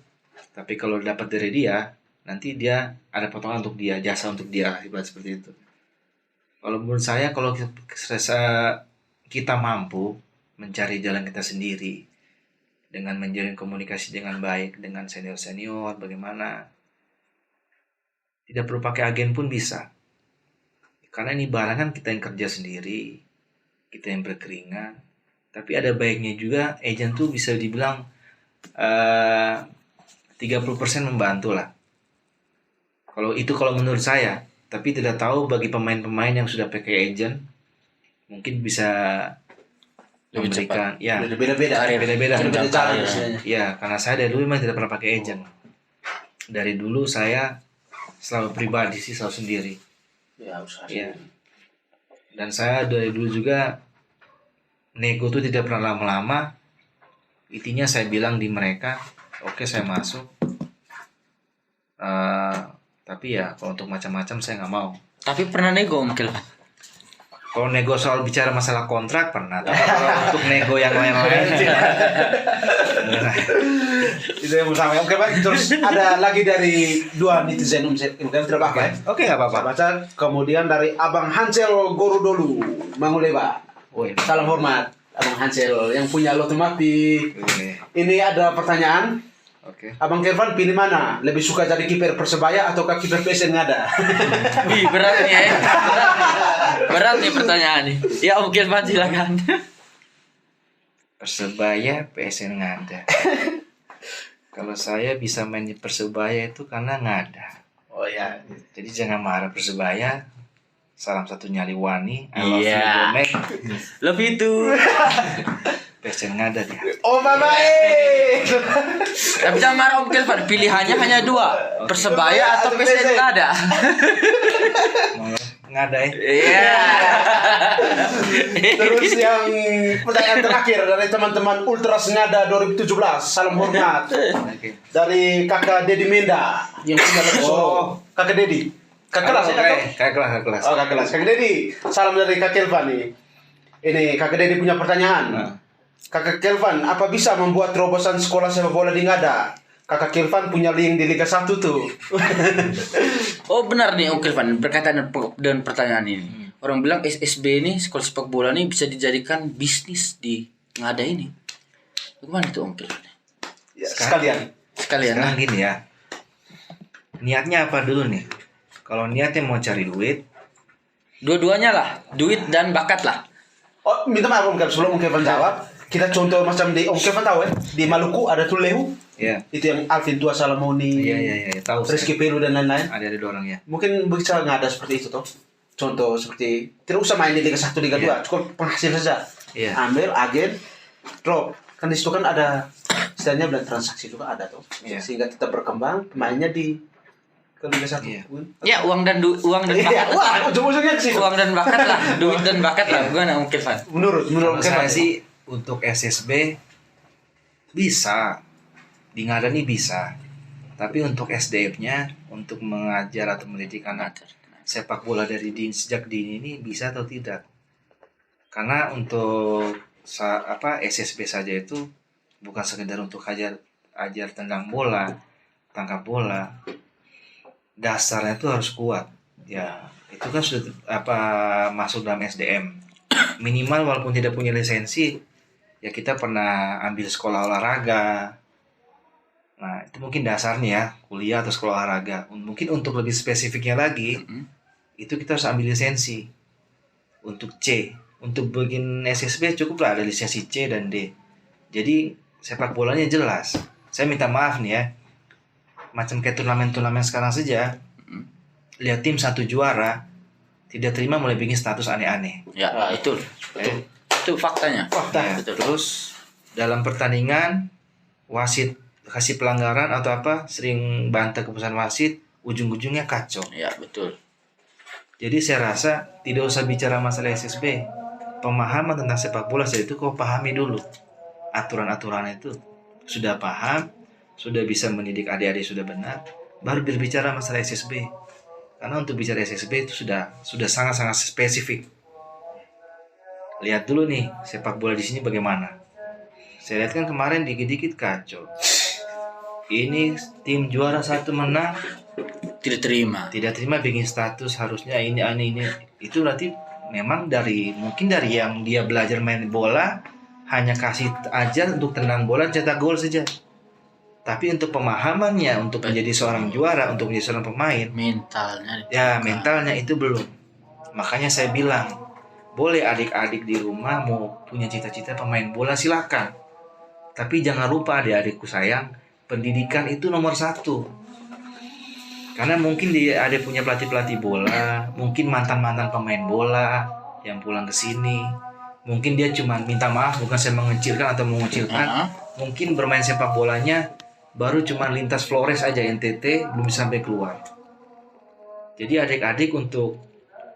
S1: Tapi kalau dapat dari dia, nanti dia ada potongan untuk dia, jasa untuk dia, ibarat seperti itu. Kalau menurut saya, kalau kita mampu mencari jalan kita sendiri dengan menjalin komunikasi dengan baik dengan senior-senior, bagaimana, tidak perlu pakai agen pun bisa. Karena ini barang kan kita yang kerja sendiri, kita yang berkeringat. Tapi ada baiknya juga agen tuh bisa dibilang 30% membantu lah. Kalau menurut saya. Tapi tidak tahu bagi pemain-pemain yang sudah pakai agent, mungkin bisa
S2: Lebih
S1: memberikan ya
S3: Beda-beda.
S1: beda-beda.
S3: Cara
S2: ya.
S3: biasanya.
S1: Ya, karena saya dari dulu memang tidak pernah pakai agent. Dari dulu saya selalu pribadi sih, selalu sendiri.
S3: Ya, usaha.
S1: Ya. Dan saya dari dulu juga nego tuh tidak pernah lama-lama. Intinya saya bilang di mereka, oke, saya masuk. Tapi ya kalau untuk macam-macam saya nggak mau.
S2: Tapi pernah nego Om Kelvin?
S1: Kalau nego soal bicara masalah kontrak pernah, tapi kalau untuk nego yang lain-lain
S3: Itu yang bersama. Oke, Pak. Terus ada lagi dari 2 netizen mungkin tidak apa-apa ya.
S1: Oke, nggak apa-apa.
S3: Saya baca. Kemudian dari Abang Hansel Gorodolu Manguleba.
S1: Woi,
S3: Salam hormat Abang Hansel yang punya Lotomapi.
S1: Oke.
S3: Ini ada pertanyaan.
S1: Oke.
S3: Abang Kelvin pilih mana? Lebih suka jadi kiper Persebaya atau kiper PSN Ngada?
S2: Wih, berat nih ya. Berat nih pertanyaan nih. Ya Om Kelvin silakan.
S1: Persebaya, PSN nggak ada. Kalau saya bisa main di Persebaya itu karena nggak ada.
S3: Oh ya.
S1: Jadi jangan marah Persebaya. Salam satu nyali wani. I love you,
S2: Iya.
S1: Bonek.
S2: Lebih itu.
S1: PSN nggak ada dia.
S3: Oh, baik.
S2: Tapi jangan marah Om Kelvin. Pilihannya hanya 2. Persebaya atau PSN nggak ada.
S1: Nggak ada ya.
S2: Iya.
S3: Terus yang pertanyaan terakhir dari teman-teman Ultras Ngada 2017. Salam hormat
S1: Oke.
S3: dari Kakak Dedi Menda yang punya Solo. Kakak Dedi. Kakak kelas ya, Kakak?
S1: Kakak kelas.
S3: Oh, Kakak kelas. Kakak Dedi. Salam dari Kak Kelvin nih. Ini Kakak Dedi punya pertanyaan.
S1: Nah.
S3: Kakak Kelvin, apa bisa membuat terobosan sekolah sepak bola di Ngada? Kakak Kelvin punya link di Liga 1 tuh.
S2: Oh benar nih Om Kelvin berkaitan dengan pertanyaan ini. Orang bilang SSB ini sekolah sepak bola ini bisa dijadikan bisnis di Ngada ini. Gimana itu Om Kelvin?
S3: Ya, sekalian.
S2: Sekalian.
S1: Sekarang gini ya. Niatnya apa dulu nih? Kalau niatnya mau cari duit,
S2: Dua-duanya lah, duit dan bakat lah.
S3: Oh, minta maaf Om Kelvin, sebelum Om Kelvin jawab, kita contoh macam di Om Kelvin tahu ya, di Maluku ada Tulehu.
S1: ya.
S3: Itu yang Alvin Tua Salamoni,
S1: Iya, tahu.
S3: Rizky Pelu dan lain-lain.
S1: Ada dua orang ya.
S3: Mungkin bisa nggak ada seperti itu toh. Contoh seperti tidak usah main di Liga 1, Liga 2, cukup penghasil saja.
S1: Iya.
S3: Ambil agen, drop. Kan di situ kan ada istilahnya bilang transaksi juga ada tuh.
S1: Iya.
S3: Sehingga tetap berkembang, mainnya di ke Liga 1.
S1: Iya.
S2: Ya uang dan
S3: Iya,
S2: bakat.
S3: wah, ujung-ujungnya ke situ.
S2: Uang dan bakat lah, duit dan bakat lah. Gimana Om Kelvin?
S3: Menurut
S1: Kalau
S3: Kelvin
S1: saya sih untuk SSB bisa. di Ngada nih bisa. Tapi untuk SDM-nya, untuk mengajar atau mendidik anak sepak bola dari sejak dini ini bisa atau tidak? Karena untuk SSB saja itu bukan sekedar untuk ajar tendang bola, tangkap bola. Dasarnya itu harus kuat. Ya, itu kan sudah masuk dalam SDM. Minimal walaupun tidak punya lisensi, ya kita pernah ambil sekolah olahraga. Nah, itu mungkin dasarnya ya, kuliah atau sekolah olahraga. Mungkin untuk lebih spesifiknya lagi, itu kita harus ambil lisensi. Untuk C, untuk bikin SSB cukuplah ada lisensi C dan D. Jadi sepak bolanya jelas. Saya minta maaf nih ya, macam kayak turnamen-turnamen sekarang saja, lihat tim satu juara, tidak terima mulai bikin status aneh-aneh.
S2: Ya, betul. Itu faktanya.
S1: Ya,
S2: Betul.
S1: terus dalam pertandingan wasit kasih pelanggaran atau sering bantah keputusan wasit, ujung-ujungnya kacau.
S2: Ya, betul.
S1: Jadi saya rasa tidak usah bicara masalah SSB. Pemahaman tentang sepak bola itu kau pahami dulu. Aturan-aturan itu sudah paham, sudah bisa mendidik adik-adik sudah benar, baru berbicara masalah SSB. Karena untuk bicara SSB itu sudah sangat-sangat spesifik. Lihat dulu nih sepak bola di sini bagaimana. Saya lihat kan kemarin dikit-dikit kacau. Ini tim juara 1 menang,
S2: Tidak terima.
S1: tidak terima bikin status harusnya ini. Itu berarti memang mungkin dari yang dia belajar main bola hanya kasih ajar untuk tendang bola cetak gol saja. Tapi untuk pemahamannya untuk menjadi seorang juara, untuk menjadi seorang pemain, mentalnya itu belum. Makanya saya bilang, boleh adik-adik di rumah mau punya cita-cita pemain bola silakan. Tapi jangan lupa adik-adikku sayang, pendidikan itu nomor 1. Karena mungkin ada punya pelatih bola, mungkin mantan pemain bola yang pulang ke sini, mungkin dia cuma minta maaf, bukan saya mengecilkan atau mengucilkan, mungkin bermain sepak bolanya baru cuma lintas Flores aja NTT, belum sampai keluar. Jadi adik-adik untuk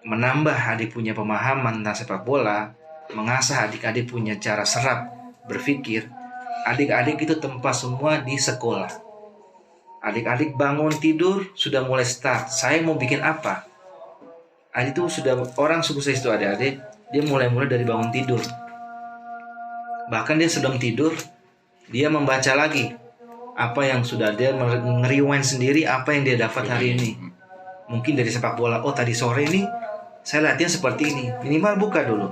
S1: menambah adik punya pemahaman tentang sepak bola, mengasah adik-adik punya cara serap berpikir, adik-adik itu tempat semua di sekolah. Adik-adik bangun tidur sudah mulai start. Saya mau bikin apa? Adik itu sudah orang sukses itu adik-adik. Dia mulai dari bangun tidur. Bahkan dia sebelum tidur dia membaca lagi apa yang sudah dia rewind sendiri apa yang dia dapat hari ini. Mungkin dari sepak bola. Oh tadi sore ini saya latihan seperti ini. Minimal buka dulu.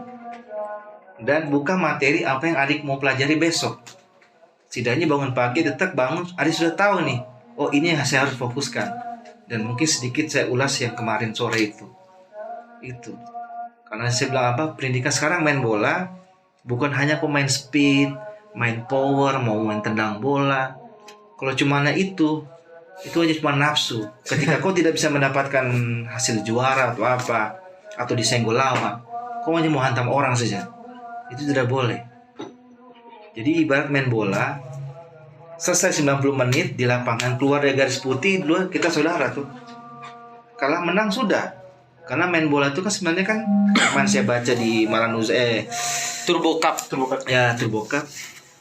S1: Dan buka materi apa yang adik mau pelajari besok. Setidaknya bangun pagi tetap bangun. Adik sudah tahu nih. Oh ini yang saya harus fokuskan. Dan mungkin sedikit saya ulas yang kemarin sore itu. Karena saya bilang pendidikan sekarang main bola bukan hanya pemain speed, main power, mau main tendang bola. Kalau cuma itu aja cuma nafsu. Ketika kau tidak bisa mendapatkan hasil juara atau atau disenggol lawan, kau hanya mau hantam orang saja. Itu tidak boleh. Jadi ibarat main bola, selesai 90 menit di lapangan, keluar dari garis putih, dulu kita saudara tuh. Kalah menang sudah. Karena main bola itu kan sebenarnya kan saya baca di Maranuz
S2: Turbo Cup.
S1: Ya, Turbo Cup.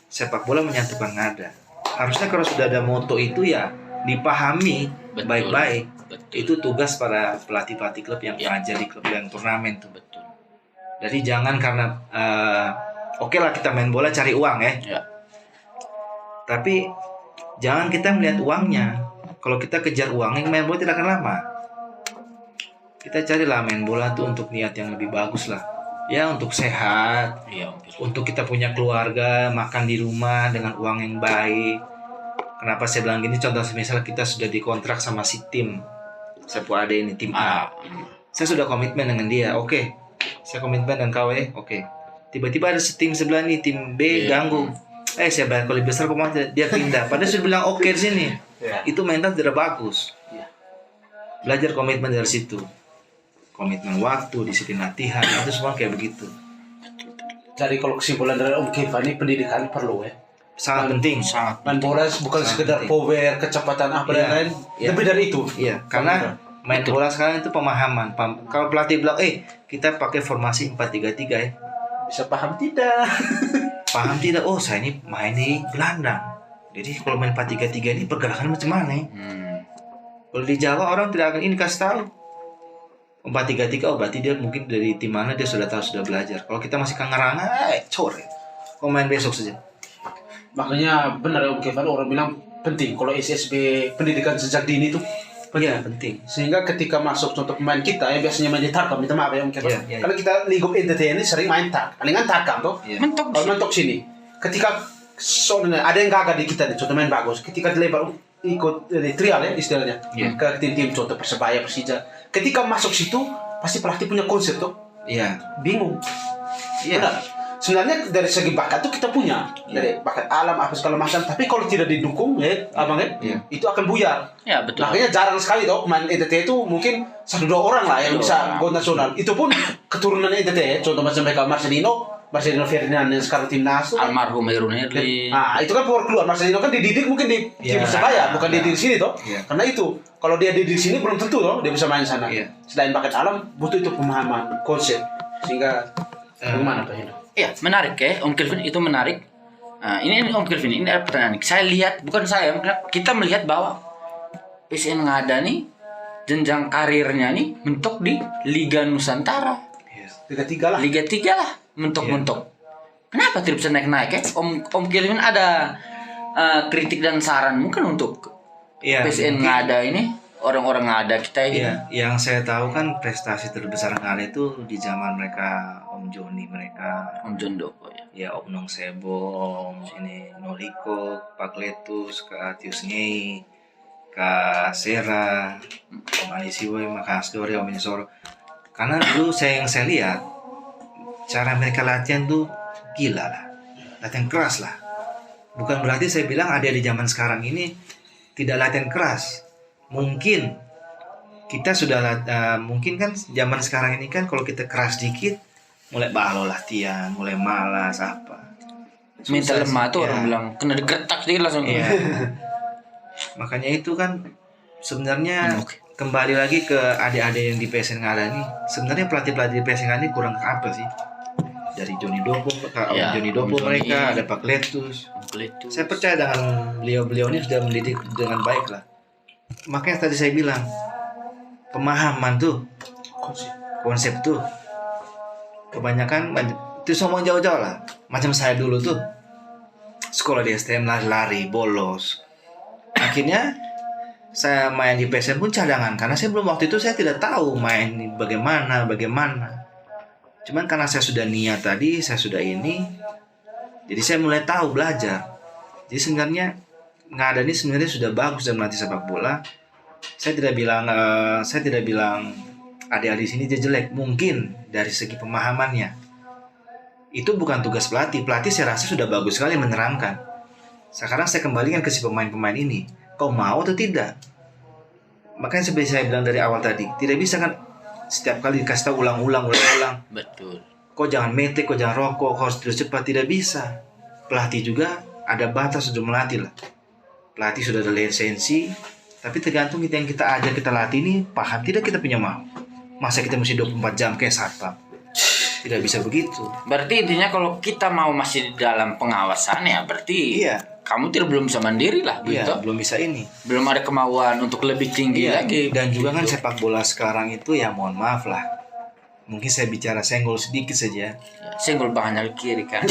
S1: Sepak bola menyatukan Ngada. Harusnya kalau sudah ada moto itu ya dipahami baik-baik. Itu tugas para pelatih-pelatih klub yang mengajar di klub dan turnamen tuh.
S2: Betul.
S1: Jadi jangan karena oke lah kita main bola cari uang ya. Tapi jangan kita melihat uangnya. Kalau kita kejar uangnya, main bola tidak akan lama. Kita carilah main bola tuh untuk niat yang lebih bagus lah. Ya untuk sehat, untuk kita punya keluarga, makan di rumah dengan uang yang baik. Kenapa saya bilang gini? Contoh misalnya kita sudah dikontrak sama si tim Sepu Ade ini, tim A. Saya sudah komitmen dengan dia, oke. Saya komitmen dengan kau oke. Tiba-tiba ada tim sebelah nih, tim B ganggu. Saya bayar kalau lebih besar pemain dia pindah. Padahal sudah bilang oke di sini. Itu mental tidak bagus. Belajar komitmen dari situ. Komitmen waktu, disiplin latihan, itu semua kayak begitu.
S3: Jadi kalau kesimpulan dari Om Keva ini pendidikan perlu
S1: Sangat penting.
S3: Main bola bukan sekedar power, kecepatan dan lain. Lebih dari itu.
S1: Iya, karena main bola sekarang itu pemahaman. Kalau pelatih bilang, kita pakai formasi 4-3-3
S3: bisa paham tidak?
S1: Paham tidak? Oh, saya ini main di gelandang. Jadi kalau main 4-3-3 ini pergerakan macam mana? Kalau di Jawa orang tidak akan ini kasih tahu. 4-3-3, oh berarti dia mungkin dari tim mana dia sudah tahu, sudah belajar. Kalau kita masih kangaranga, core. Kau main besok saja.
S3: Makanya benar ya Om Kevin, orang bilang penting kalau SSB pendidikan sejak dini itu
S1: Iya, penting.
S3: sehingga ketika masuk contoh pemain kita yang biasanya main di Tarkam, minta maaf ya Om Kevin.
S1: Iya, iya.
S3: Karena kita League of Entertainment ini sering main palingan Tarkam tuh.
S1: Iya.
S2: Mentok
S3: Kalau mentok sini, ketika soalnya ada yang gagal di kita nih, contoh main bagus, ketika dilempar ikut trial ya istilahnya
S1: Iya.
S3: ke tim-tim contoh Persebaya, Persija, ketika masuk situ pasti pelatih punya konsep tuh,
S1: Iya.
S3: bingung.
S1: Iya.
S3: Benar. Sebenarnya dari segi bakat tuh kita punya, dari bakat alam apa segala macam, tapi kalau tidak didukung ya abang ya,
S1: Iya.
S3: itu akan buyar.
S2: Ya betul.
S3: Makanya jarang sekali toh pemain ETT itu mungkin 1-2 orang lah yang
S2: Dua
S3: bisa
S2: orang.
S3: go nasional. Itu pun keturunan ETT ya. Contoh macam mereka Marcelino Ferdinand yang sekarang timnas tuh.
S2: Almarhum Herun Herli.
S3: Nah, itu kan keluar keluar. Marcelino kan dididik mungkin di tim
S1: Iya.
S3: Persebaya, bukan dididik di sini toh.
S1: Iya.
S3: Karena itu kalau dia dididik di sini belum tentu toh dia bisa main sana.
S1: Iya.
S3: Selain bakat alam, butuh itu pemahaman konsep sehingga bagaimana Pak Hino?
S2: Iya, menarik ya, Om Kelvin, itu menarik. Nah, ini Om Kelvin, ini ada pertanyaan. Saya lihat, bukan saya, kita melihat bahwa PSN Ngada nih jenjang karirnya nih mentok di Liga Nusantara,
S3: Tiga-tiga lah.
S2: Liga 3 lah, mentok-mentok. Kenapa tidak bisa naik-naik ya? Om Kelvin ada kritik dan saran mungkin untuk
S1: Iya.
S2: PSN
S1: mungkin-
S2: Ngada ini, orang-orang Ngada kita ini.
S1: Iya, yang saya tahu kan prestasi terbesar Ngada itu di zaman mereka Om Joni, mereka
S2: Om Jondoko ya.
S1: ya Om Nong Sebo, Om ini Noliko, Pak Letus, Kak Tius Ngei, Kak Sera, Om Anisiwe, Mas Dori, Om Inisoro. Karena dulu yang saya lihat cara mereka latihan tuh gila lah, latihan keras lah. Bukan berarti saya bilang ada di zaman sekarang ini tidak latihan keras. Mungkin kita sudah mungkin kan zaman sekarang ini kan kalau kita keras dikit mulai balo latihan, mulai malas apa.
S2: Mental
S1: Susah
S2: lemah
S1: sih,
S2: tuh
S1: ya.
S2: orang bilang kena digertak sedikit langsung.
S1: Iya. Makanya itu kan sebenarnya
S2: Oke.
S1: kembali lagi ke adik-adik yang di PSN Ngada nih. Sebenarnya pelatih-pelatih di PSN Ngada ini kurang apa sih? Dari Joni Dopo, Kak
S2: Iya,
S1: Joni Dopo
S2: Om Joni.
S1: mereka, ada Pak Letus.
S2: Letus.
S1: Saya percaya dengan beliau-beliau ini sudah mendidik dengan baik lah. Makanya tadi saya bilang pemahaman tuh, konsep tuh kebanyakan itu semua jauh-jauh lah. Macam saya dulu tuh sekolah di STM lari bolos. Akhirnya saya main di PSN pun cadangan karena saya belum waktu itu saya tidak tahu main bagaimana. Cuman karena saya sudah niat tadi, saya sudah ini, jadi saya mulai tahu belajar. Jadi sebenarnya Ngada ini sebenarnya sudah bagus dalam melatih sepak bola. Saya tidak bilang adik-adik sini dia jelek. Mungkin dari segi pemahamannya itu bukan tugas pelatih. Pelatih saya rasa sudah bagus sekali menerangkan. Sekarang saya kembalikan ke si pemain-pemain ini. Kau mau atau tidak? Makanya seperti saya bilang dari awal tadi, tidak bisa kan setiap kali dikasih tahu ulang-ulang.
S2: Betul.
S1: Kau jangan metik, kau jangan rokok, kau harus terus cepat. Tidak bisa. Pelatih juga ada batas untuk melatih lah. Pelatih sudah ada lisensi, tapi tergantung kita yang kita ajak kita latih ini paham tidak kita punya mau. Masa kita mesti 24 jam kayak satpam? Tidak bisa begitu.
S2: Berarti intinya kalau kita mau masih di dalam pengawasan ya berarti
S1: Iya.
S2: kamu belum bisa mandiri lah
S1: Iya,
S2: gitu.
S1: belum bisa ini.
S2: Belum ada kemauan untuk lebih tinggi
S1: Iya,
S2: lagi.
S1: dan juga kan
S2: gitu.
S1: sepak bola sekarang itu ya mohon maaf lah. Mungkin saya bicara senggol sedikit saja.
S2: Senggol banyak ke kiri kan.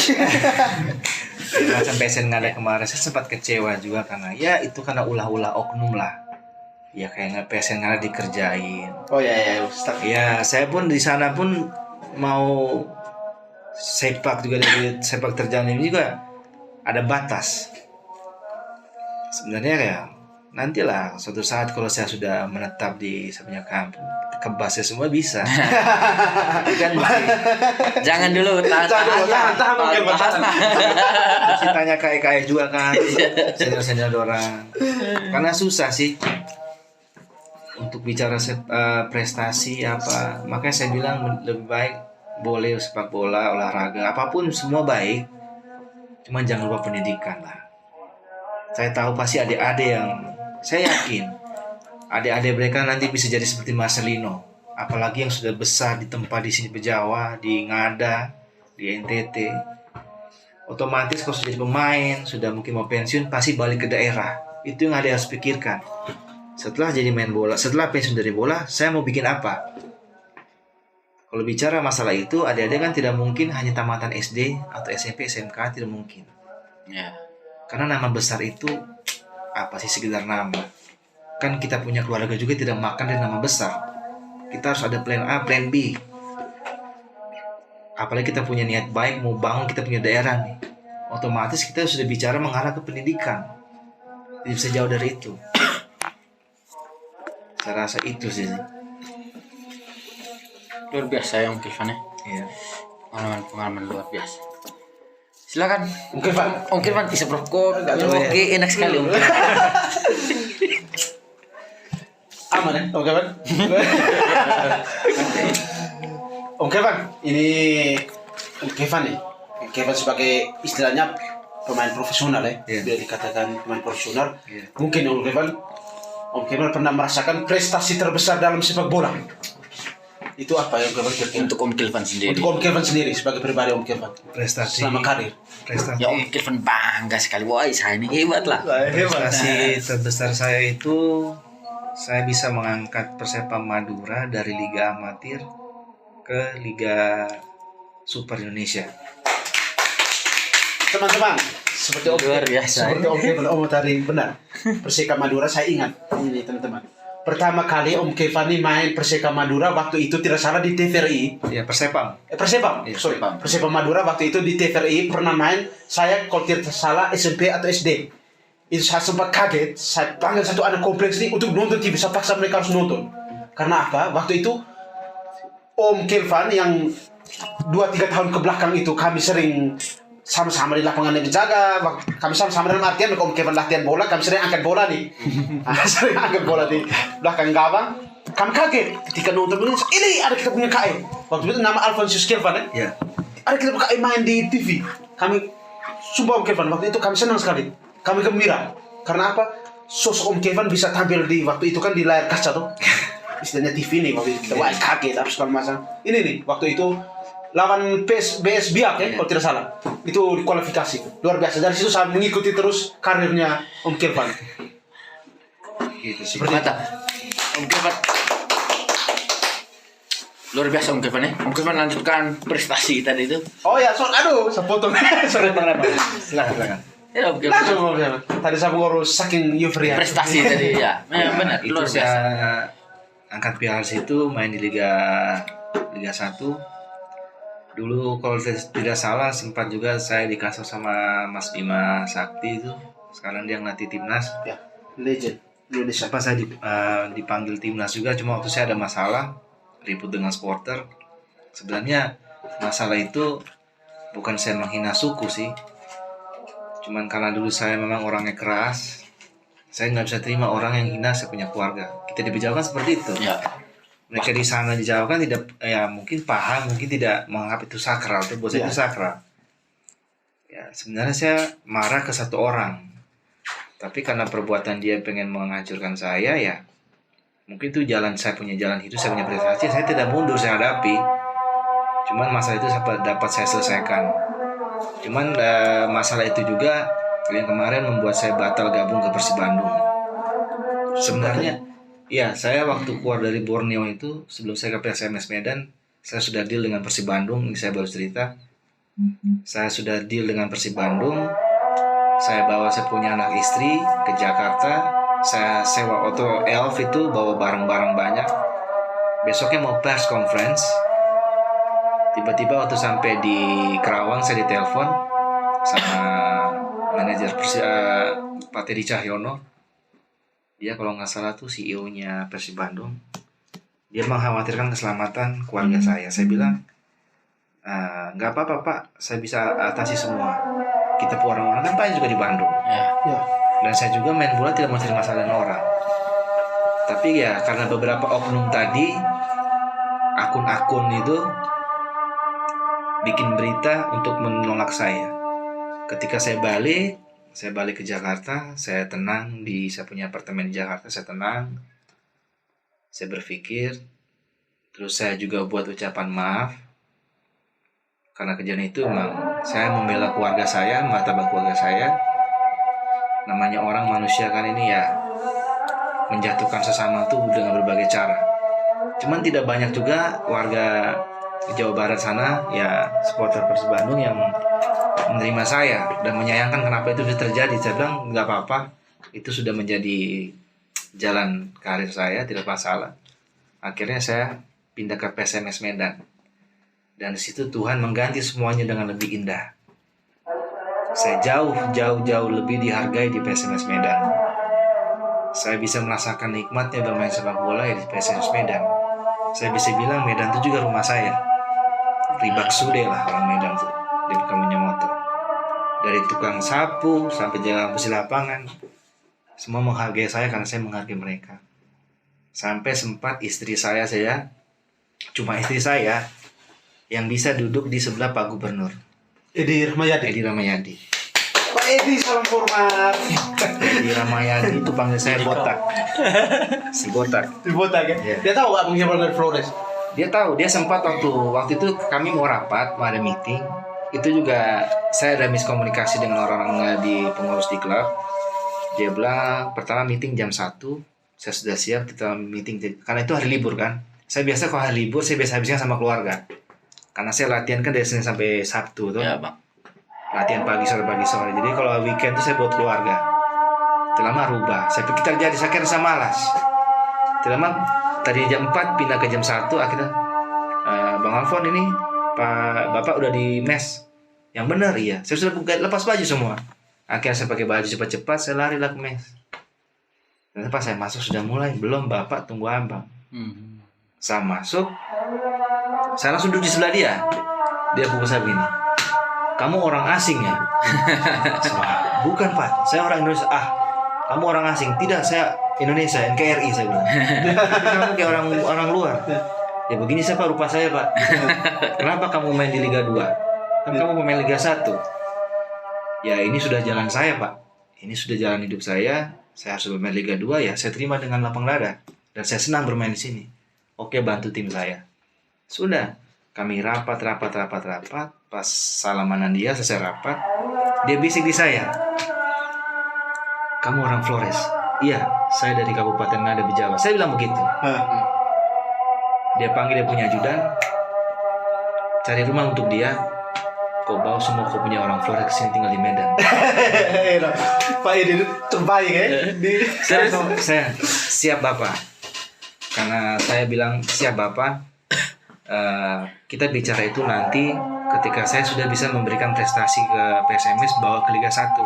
S1: Macam PSN Ngada kemarin saya sempat kecewa juga karena ya itu karena ulah-ulah oknum lah. Ya kayak PSN Ngada dikerjain.
S3: Oh ya Ustaz.
S1: Ya saya pun di sana pun mau sepak juga dari sepak terjang ini juga ada batas. Sebenarnya ya nantilah suatu saat kalau saya sudah menetap di sebenarnya kampung kebasnya semua bisa. Kan
S2: Jangan dulu tahan
S3: mungkin,
S1: mesti tanya KE juga kan senior orang karena susah sih untuk bicara prestasi apa. Makanya saya bilang lebih baik boleh sepak bola, olahraga apapun semua baik, cuman jangan lupa pendidikan lah. Saya tahu pasti adik-adik yang saya yakin adik-adik mereka nanti bisa jadi seperti Marcelino, apalagi yang sudah besar di tempat di sini Jawa, di Ngada, di NTT. Otomatis kalau sudah jadi pemain, sudah mungkin mau pensiun, pasti balik ke daerah. Itu yang ada harus pikirkan. Setelah jadi main bola, setelah pensiun dari bola, saya mau bikin apa? Kalau bicara masalah itu, adik-adik kan tidak mungkin hanya tamatan SD atau SMP, SMK, tidak mungkin.
S2: Ya.
S1: Karena nama besar itu apa sih, sekedar nama. Kan kita punya keluarga juga tidak makan dari nama besar. Kita harus ada plan A, plan B. Apalagi kita punya niat baik mau bangun kita punya daerah nih, otomatis kita sudah bicara mengarah ke pendidikan. Tidak bisa jauh dari itu. Saya rasa itu sih.
S2: Luar biasa ya Om Kirvan ya.
S1: Iya.
S2: Pengalaman luar biasa. Silakan
S3: Om Kirvan.
S2: Om Kirvan isap rokok. Oke, enak sekali Om Kirvan.
S3: Aman ya, Om Kirvan? Om Kirvan, ini Om Kirvan nih. Om Kirvan sebagai istilahnya pemain profesional ya.
S1: Iya.
S3: Dia dikatakan pemain profesional.
S1: Iya.
S3: Mungkin Om Kirvan pernah merasakan prestasi terbesar dalam sepak bola. Itu apa yang Om Kirvan kira-kira?
S2: Untuk Om Kirvan sendiri.
S3: Untuk Om Kirvan sendiri sebagai pribadi Om Kirvan
S1: Prestasi.
S3: selama karir.
S1: Prestasi.
S2: Ya Om Kirvan bangga sekali. Wah, saya ini hebat lah.
S1: Prestasi terbesar saya itu saya bisa mengangkat Persepam Madura dari Liga Amatir ke Liga Super Indonesia.
S3: Teman-teman, seperti Om
S2: Luar biasa.
S3: Seperti Om Kirvan Om tadi benar. Perseka Madura saya ingat ini teman-teman. Pertama kali Om Kirvan ini main Perseka Madura waktu itu tidak salah di TVRI.
S1: Ya, Persepam.
S3: Persepam,
S1: Iya,
S3: sorry.
S2: Persepam.
S3: Persepam Madura waktu itu di TVRI pernah main. Saya kalau tidak salah SMP atau SD. Itu saya sempat kaget. Saya panggil satu anak kompleks ini untuk nonton TV. Saya paksa mereka harus nonton. Karena apa? Waktu itu Om Kirvan yang 2-3 tahun ke belakang itu kami sering sama-sama di lapangan yang dijaga. Kami sama-sama dalam artian Om Kirvan latihan bola, kami sering angkat bola nih. Sering angkat bola di belakang gawang. Kami kaget ketika nonton ini ada kita punya KM. Waktu itu nama Alfonsius Kirvan ya.
S1: Ya.
S3: Ada kita punya KM main di TV. Kami sumpah Om Kirvan waktu itu kami senang sekali. Kami gembira. Karena apa? Sosok Om Kirvan bisa tampil di waktu itu kan di layar kaca tuh. Istilahnya TV nih waktu itu kita wah kaget apa segala macam. Ini nih waktu itu lawan BS Biak ya kalau tidak salah. Itu di kualifikasi. Luar biasa. Dari situ saya mengikuti terus karirnya Om Kirvan.
S1: Gitu sih.
S2: Seperti mata. Om Kirvan. Luar biasa Om Kirvan ya. Om Kirvan lanjutkan prestasi tadi itu.
S3: Oh ya, aduh, saya potong. Sorry,
S1: Silakan.
S2: Ya Om Kirvan.
S3: Langsung Om Kirvan. Tadi saya mengurus saking euforia.
S2: Prestasi tadi ya. Benar,
S1: Itu
S2: luar biasa.
S1: saya angkat piala situ main di Liga 1. Dulu kalau tidak salah sempat juga saya dikasih sama Mas Bima Sakti itu. Sekarang dia ngelatih timnas.
S3: Ya, legend Indonesia.
S1: Apa saya dipanggil timnas juga, cuma waktu saya ada masalah ribut dengan supporter. Sebenarnya masalah itu bukan saya menghina suku sih. Cuman karena dulu saya memang orangnya keras. Saya nggak bisa terima orang yang hina saya punya keluarga. Kita dibicarakan seperti itu.
S2: Ya.
S1: Mereka di sana dijauhkan tidak, ya mungkin paham, mungkin tidak menganggap itu sakral, itu buat saya itu sakral. Ya sebenarnya saya marah ke satu orang, tapi karena perbuatan dia pengen menghancurkan saya, ya mungkin itu jalan, saya punya jalan hidup, saya punya prestasi, saya tidak mundur, saya hadapi. Cuman masalah itu dapat saya selesaikan. Cuman masalah itu juga yang kemarin membuat saya batal gabung ke Persib Bandung. Sebenarnya ya, saya waktu keluar dari Borneo itu, sebelum saya ke PSMS Medan, saya sudah deal dengan Persib Bandung. Ini saya baru cerita. Saya sudah deal dengan Persib Bandung. Saya bawa saya punya anak istri ke Jakarta. Saya sewa auto elf itu, bawa barang-barang banyak. Besoknya mau press conference. Tiba-tiba waktu sampai di Kerawang, saya ditelepon sama manajer Pak Teddy Cahyono. Dia kalau nggak salah tuh CEO-nya Persib Bandung. Dia mengkhawatirkan keselamatan keluarga saya. Saya bilang, nggak apa-apa Pak, saya bisa atasi semua. Kita orang-orang kan banyak juga di Bandung.
S2: Ya.
S1: Dan saya juga main bola tidak mau cari masalah dengan orang. Tapi ya karena beberapa oknum tadi, akun-akun itu bikin berita untuk menolak saya. Ketika saya balik ke Jakarta, saya tenang saya punya apartemen di Jakarta, saya tenang. Saya berpikir, terus saya juga buat ucapan maaf Karena kejadian itu memang saya membela keluarga saya, martabat keluarga saya. Namanya orang manusia kan ini ya, menjatuhkan sesama tuh dengan berbagai cara. Cuman tidak banyak juga warga Jawa Barat sana ya, supporter Persib Bandung yang menerima saya dan menyayangkan kenapa itu bisa terjadi. Saya bilang nggak apa-apa, itu sudah menjadi jalan karir saya, tidak masalah. Akhirnya saya pindah ke PSMS Medan, dan di situ Tuhan mengganti semuanya dengan lebih indah. Saya jauh lebih dihargai di PSMS Medan. Saya bisa merasakan nikmatnya bermain sepak bola ya di PSMS Medan. Saya bisa bilang Medan itu juga rumah saya. Ribak sude lah orang Medan tuh, di kamunya motor. Dari tukang sapu sampai jalan besi lapangan, semua menghargai saya karena saya menghargai mereka. Sampai sempat cuma istri saya yang bisa duduk di sebelah Pak Gubernur
S3: Edi
S1: Ramayadi.
S3: Pak Edi, salam hormat.
S1: Edi Ramayadi itu panggil saya botak. Si botak.
S3: Di botak ya?
S1: Iya.
S3: Dia tahu Abang Jamal dari Flores?
S1: Dia tahu, dia sempat waktu itu kami mau rapat, mau ada meeting. Itu juga saya ada miskomunikasi dengan orang-orang di pengurus di klub. Dia bilang pertama meeting jam 1, saya sudah siap, kita meeting karena itu hari libur kan. Saya biasa kalau hari libur saya biasa habisnya sama keluarga. Karena saya latihan kan dari Senin sampai Sabtu tuh.
S2: Ya, Bang.
S1: Latihan pagi sore. Jadi kalau weekend tuh saya buat keluarga. Terlama rubah. Saya pikir terjadi, saya kira saya malas. Terlama tadi jam 4 pindah ke jam 1, akhirnya Bang Alfon ini Bapak udah di mes. Yang benar iya. Saya sudah lepas baju semua. Akhirnya saya pakai baju cepat-cepat, saya lari lah ke mes. Dan pas saya masuk sudah mulai, belum Bapak tunggu Abang. Saya masuk, saya langsung duduk di sebelah dia. Dia pukul saya begini, kamu orang asing ya? Saya, bukan Pak, saya orang Indonesia. Kamu orang asing? Tidak, saya Indonesia, NKRI saya bilang. Kamu kayak orang luar. Ya begini saya Pak, rupa saya Pak. Kenapa kamu main di Liga 2? Kan kamu main Liga 1. Ya ini sudah jalan saya Pak. Ini sudah jalan hidup saya. Saya harus bermain Liga 2 ya. Saya terima dengan lapang dada. Dan saya senang bermain di sini. Oke, bantu tim saya. Sudah, kami rapat. Pas salamanan dia, selesai rapat, dia bisik di saya. Kamu orang Flores? Iya, saya dari Kabupaten Ngada Bejawa. Saya bilang begitu. Dia panggil dia punya ajudan, cari rumah untuk dia. Kau bawa semua kau punya orang Flores ke sini tinggal di Medan.
S3: Pak Edi terbaik ya.
S1: Saya siap Bapak. Karena saya bilang siap Bapak. Kita bicara itu nanti ketika saya sudah bisa memberikan prestasi ke PSMS bawa ke Liga 1.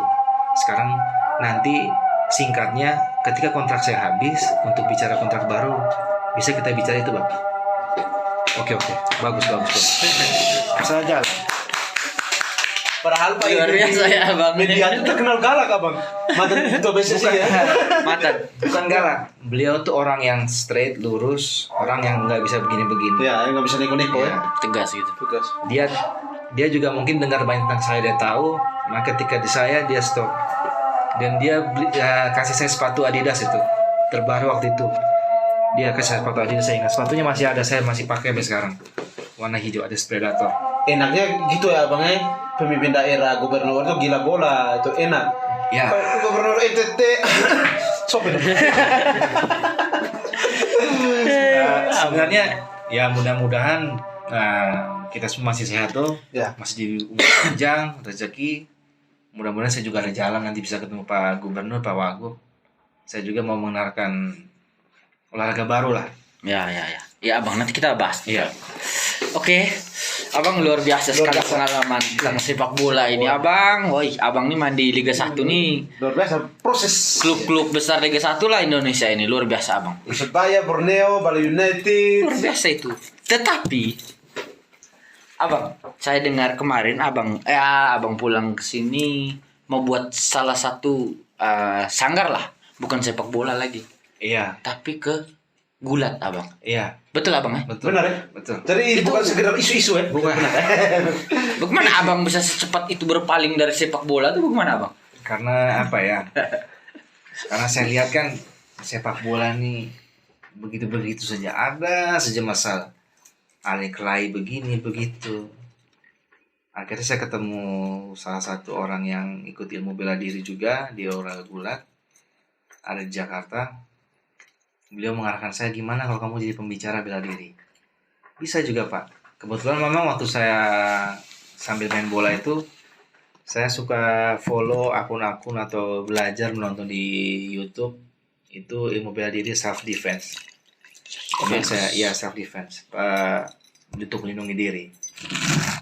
S1: Sekarang nanti singkatnya ketika kontrak saya habis untuk bicara kontrak baru bisa kita bicara itu Bapak. Oke. Bagus. Saya jalan.
S3: Padahal Pak
S2: Luar
S3: Edi
S2: biasa ya, Bang.
S3: media itu terkenal galak Abang. Mantan ketua PSSI ya.
S1: Bukan galak. Beliau tuh orang yang straight, lurus, orang yang nggak bisa begini-begini.
S3: Ya, nggak bisa neko-neko ya.
S2: Tegas gitu.
S3: Tugas.
S1: Dia juga mungkin dengar banyak tentang saya, dia tahu. Maka ketika di saya dia stop. Dan dia kasih saya sepatu Adidas itu terbaru waktu itu. Dia kasih saya sepatu Adidas, saya ingat. Sepatunya masih ada, saya masih pakai sampai sekarang. Warna hijau, ada Predator.
S3: Enaknya gitu ya Bang ya. Pemimpin daerah, gubernur itu gila bola, itu enak.
S1: Ya.
S3: Pak Gubernur NTT. Sopir.
S1: Sebenarnya ya mudah-mudahan kita semua masih sehat tuh.
S3: Ya.
S1: Masih di umur panjang, rezeki. Mudah-mudahan saya juga ada jalan nanti bisa ketemu Pak Gubernur, Pak Wagub. Saya juga mau mengenalkan olahraga baru lah.
S2: Ya. Ya, Abang, nanti kita bahas.
S1: Iya.
S2: Oke. Abang luar biasa sekali pengalaman tentang sepak bola ini, Abang. Woi, Abang nih main di Liga 1 nih.
S3: Luar biasa proses.
S2: Klub-klub besar Liga 1 lah Indonesia ini, luar biasa, Abang.
S3: Persebaya, Borneo, Bali United.
S2: Luar biasa itu. Tetapi Abang, saya dengar kemarin Abang pulang ke sini mau buat salah satu sanggar lah, bukan sepak bola lagi,
S1: Iya.
S2: tapi ke gulat, Abang.
S1: Iya.
S2: Betul, Abang ya?
S1: Betul.
S3: Benar ya?
S1: Betul.
S3: Jadi bukan sekedar isu-isu ya?
S1: Bukan.
S2: Bagaimana Abang bisa secepat itu berpaling dari sepak bola itu bagaimana, Abang?
S1: Karena apa ya? Karena saya lihat kan sepak bola nih begitu-begitu saja, ada saja masalah. Ada kelahi begini begitu. Akhirnya saya ketemu salah satu orang yang ikut ilmu bela diri juga di olahraga gulat, ada di Jakarta. Beliau mengarahkan saya, gimana kalau kamu jadi pembicara bela diri? Bisa juga Pak. Kebetulan memang waktu saya sambil main bola itu, saya suka follow akun-akun atau belajar menonton di YouTube itu ilmu bela diri self defense. Kemudian saya self defense untuk melindungi diri.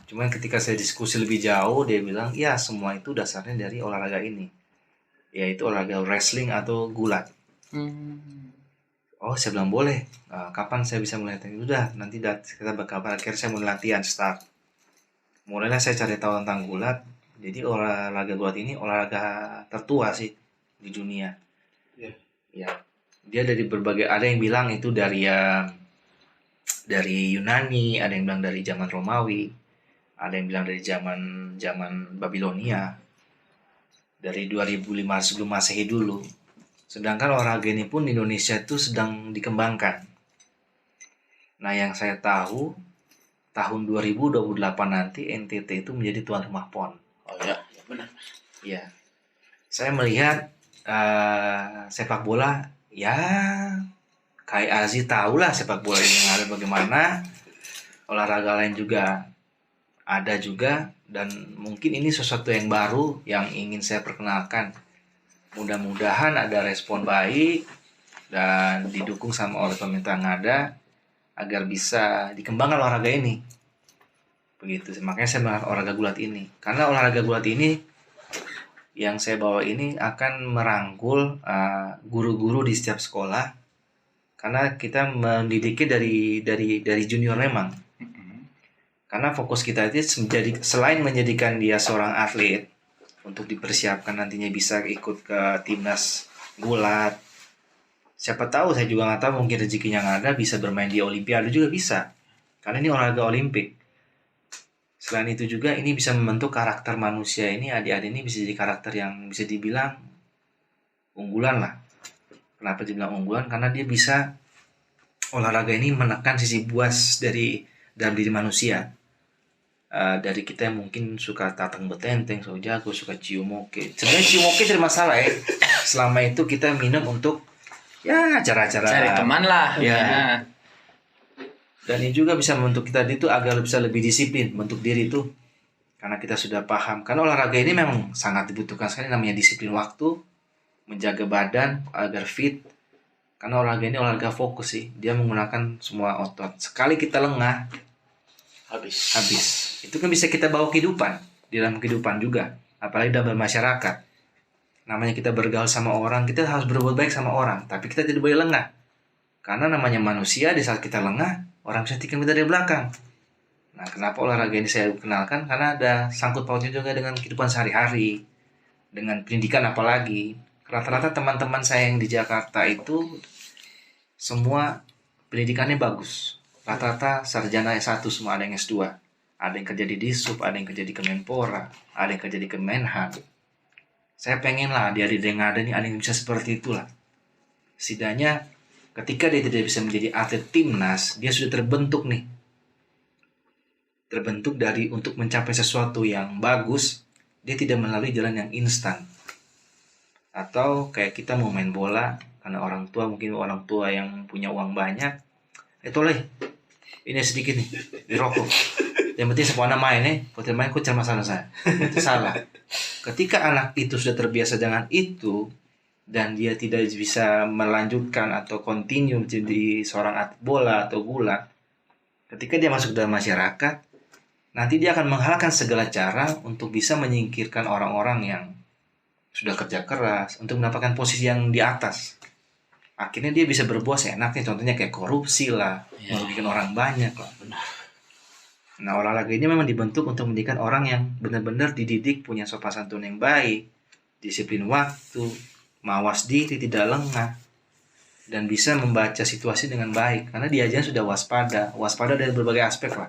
S1: Cuman ketika saya diskusi lebih jauh, dia bilang ya semua itu dasarnya dari olahraga ini, yaitu olahraga wrestling atau gulat. Oh saya bilang boleh. Kapan saya bisa mulai latihan? Udah nanti kita bakal akhirnya saya mulai latihan start. Mulailah saya cari tahu tentang gulat. Jadi olahraga gulat ini olahraga tertua sih di dunia. Ya. Dia dari berbagai, ada yang bilang itu dari Yunani, ada yang bilang dari zaman Romawi, ada yang bilang dari zaman Babilonia, dari 2005 sebelum Masehi dulu. Sedangkan olahraga ini pun di Indonesia itu sedang dikembangkan. Nah, yang saya tahu tahun 2028 nanti NTT itu menjadi tuan rumah PON.
S3: Oh ya, benar.
S1: Ya. Saya melihat sepak bola ya kayak Aziz tahulah sepak bola yang ada bagaimana, olahraga lain juga ada juga, dan mungkin ini sesuatu yang baru yang ingin saya perkenalkan. Mudah-mudahan ada respon baik dan didukung sama oleh pemerintah Ngada agar bisa dikembangkan olahraga ini. Begitu, makanya saya melihat olahraga gulat ini. Karena olahraga gulat ini yang saya bawa ini akan merangkul guru-guru di setiap sekolah, karena kita mendidiknya dari junior memang. Karena fokus kita itu selain menjadikan dia seorang atlet untuk dipersiapkan nantinya bisa ikut ke timnas gulat. Siapa tahu, saya juga nggak tahu, mungkin rezekinya nggak ada bisa bermain di Olimpiade juga bisa. Karena ini olahraga Olimpik. Selain itu juga ini bisa membentuk karakter manusia ini, adik-adik ini bisa jadi karakter yang bisa dibilang unggulan lah. Kenapa dibilang unggulan? Karena dia bisa, olahraga ini menekan sisi buas dalam diri manusia. Dari kita yang mungkin suka tatang betenteng, so jago, suka cium oke. Sebenarnya cium oke tidak masalah ya. Selama itu kita minum untuk ya acara-acara
S2: Cari teman lah.
S1: Ya. Dan ini juga bisa membentuk kita itu agar bisa lebih disiplin bentuk diri itu. Karena kita sudah paham. Karena olahraga ini memang sangat dibutuhkan sekali, namanya disiplin waktu, menjaga badan agar fit. Karena olahraga ini olahraga fokus sih. Dia menggunakan semua otot. Sekali kita lengah, habis. Itu kan bisa kita bawa kehidupan, di dalam kehidupan juga, apalagi dalam masyarakat. Namanya kita bergaul sama orang, kita harus berbuat baik sama orang, tapi kita tidak boleh lengah. Karena namanya manusia, di saat kita lengah, orang bisa tikam kita dari belakang. Nah, kenapa olahraga ini saya kenalkan? Karena ada sangkut pautnya juga dengan kehidupan sehari-hari, dengan pendidikan apalagi. Rata-rata teman-teman saya yang di Jakarta itu semua pendidikannya bagus. Rata-rata sarjana S1 semua, ada yang S2. Ada yang kerja di Disub, ada yang kerja di Kemenpora, ada yang kerja di Kemenhan. Saya pengen lah di adik-adik yang ada nih, ada yang bisa seperti itulah. Setidaknya ketika dia tidak bisa menjadi atlet timnas, dia sudah terbentuk nih. Terbentuk untuk mencapai sesuatu yang bagus, dia tidak melalui jalan yang instan. Atau kayak kita mau main bola, karena mungkin orang tua yang punya uang banyak, toleh, ini sedikit nih, dirokok. Yang penting semuanya main main kucing masalah saya. Itu salah. Ketika anak itu sudah terbiasa dengan itu dan dia tidak bisa melanjutkan atau continue menjadi seorang atlet bola atau gulat, ketika dia masuk dalam masyarakat, nanti dia akan menghalalkan segala cara untuk bisa menyingkirkan orang-orang yang sudah kerja keras untuk mendapatkan posisi yang di atas. Akhirnya dia bisa berbuat seenaknya, contohnya kayak korupsi lah, merugikan orang banyak lah. Nah, olahraga ini memang dibentuk untuk menjadikan orang yang benar-benar dididik, punya sopan santun yang baik, disiplin waktu, mawas diri, tidak lengah, dan bisa membaca situasi dengan baik. Karena dia aja sudah waspada dari berbagai aspek lah.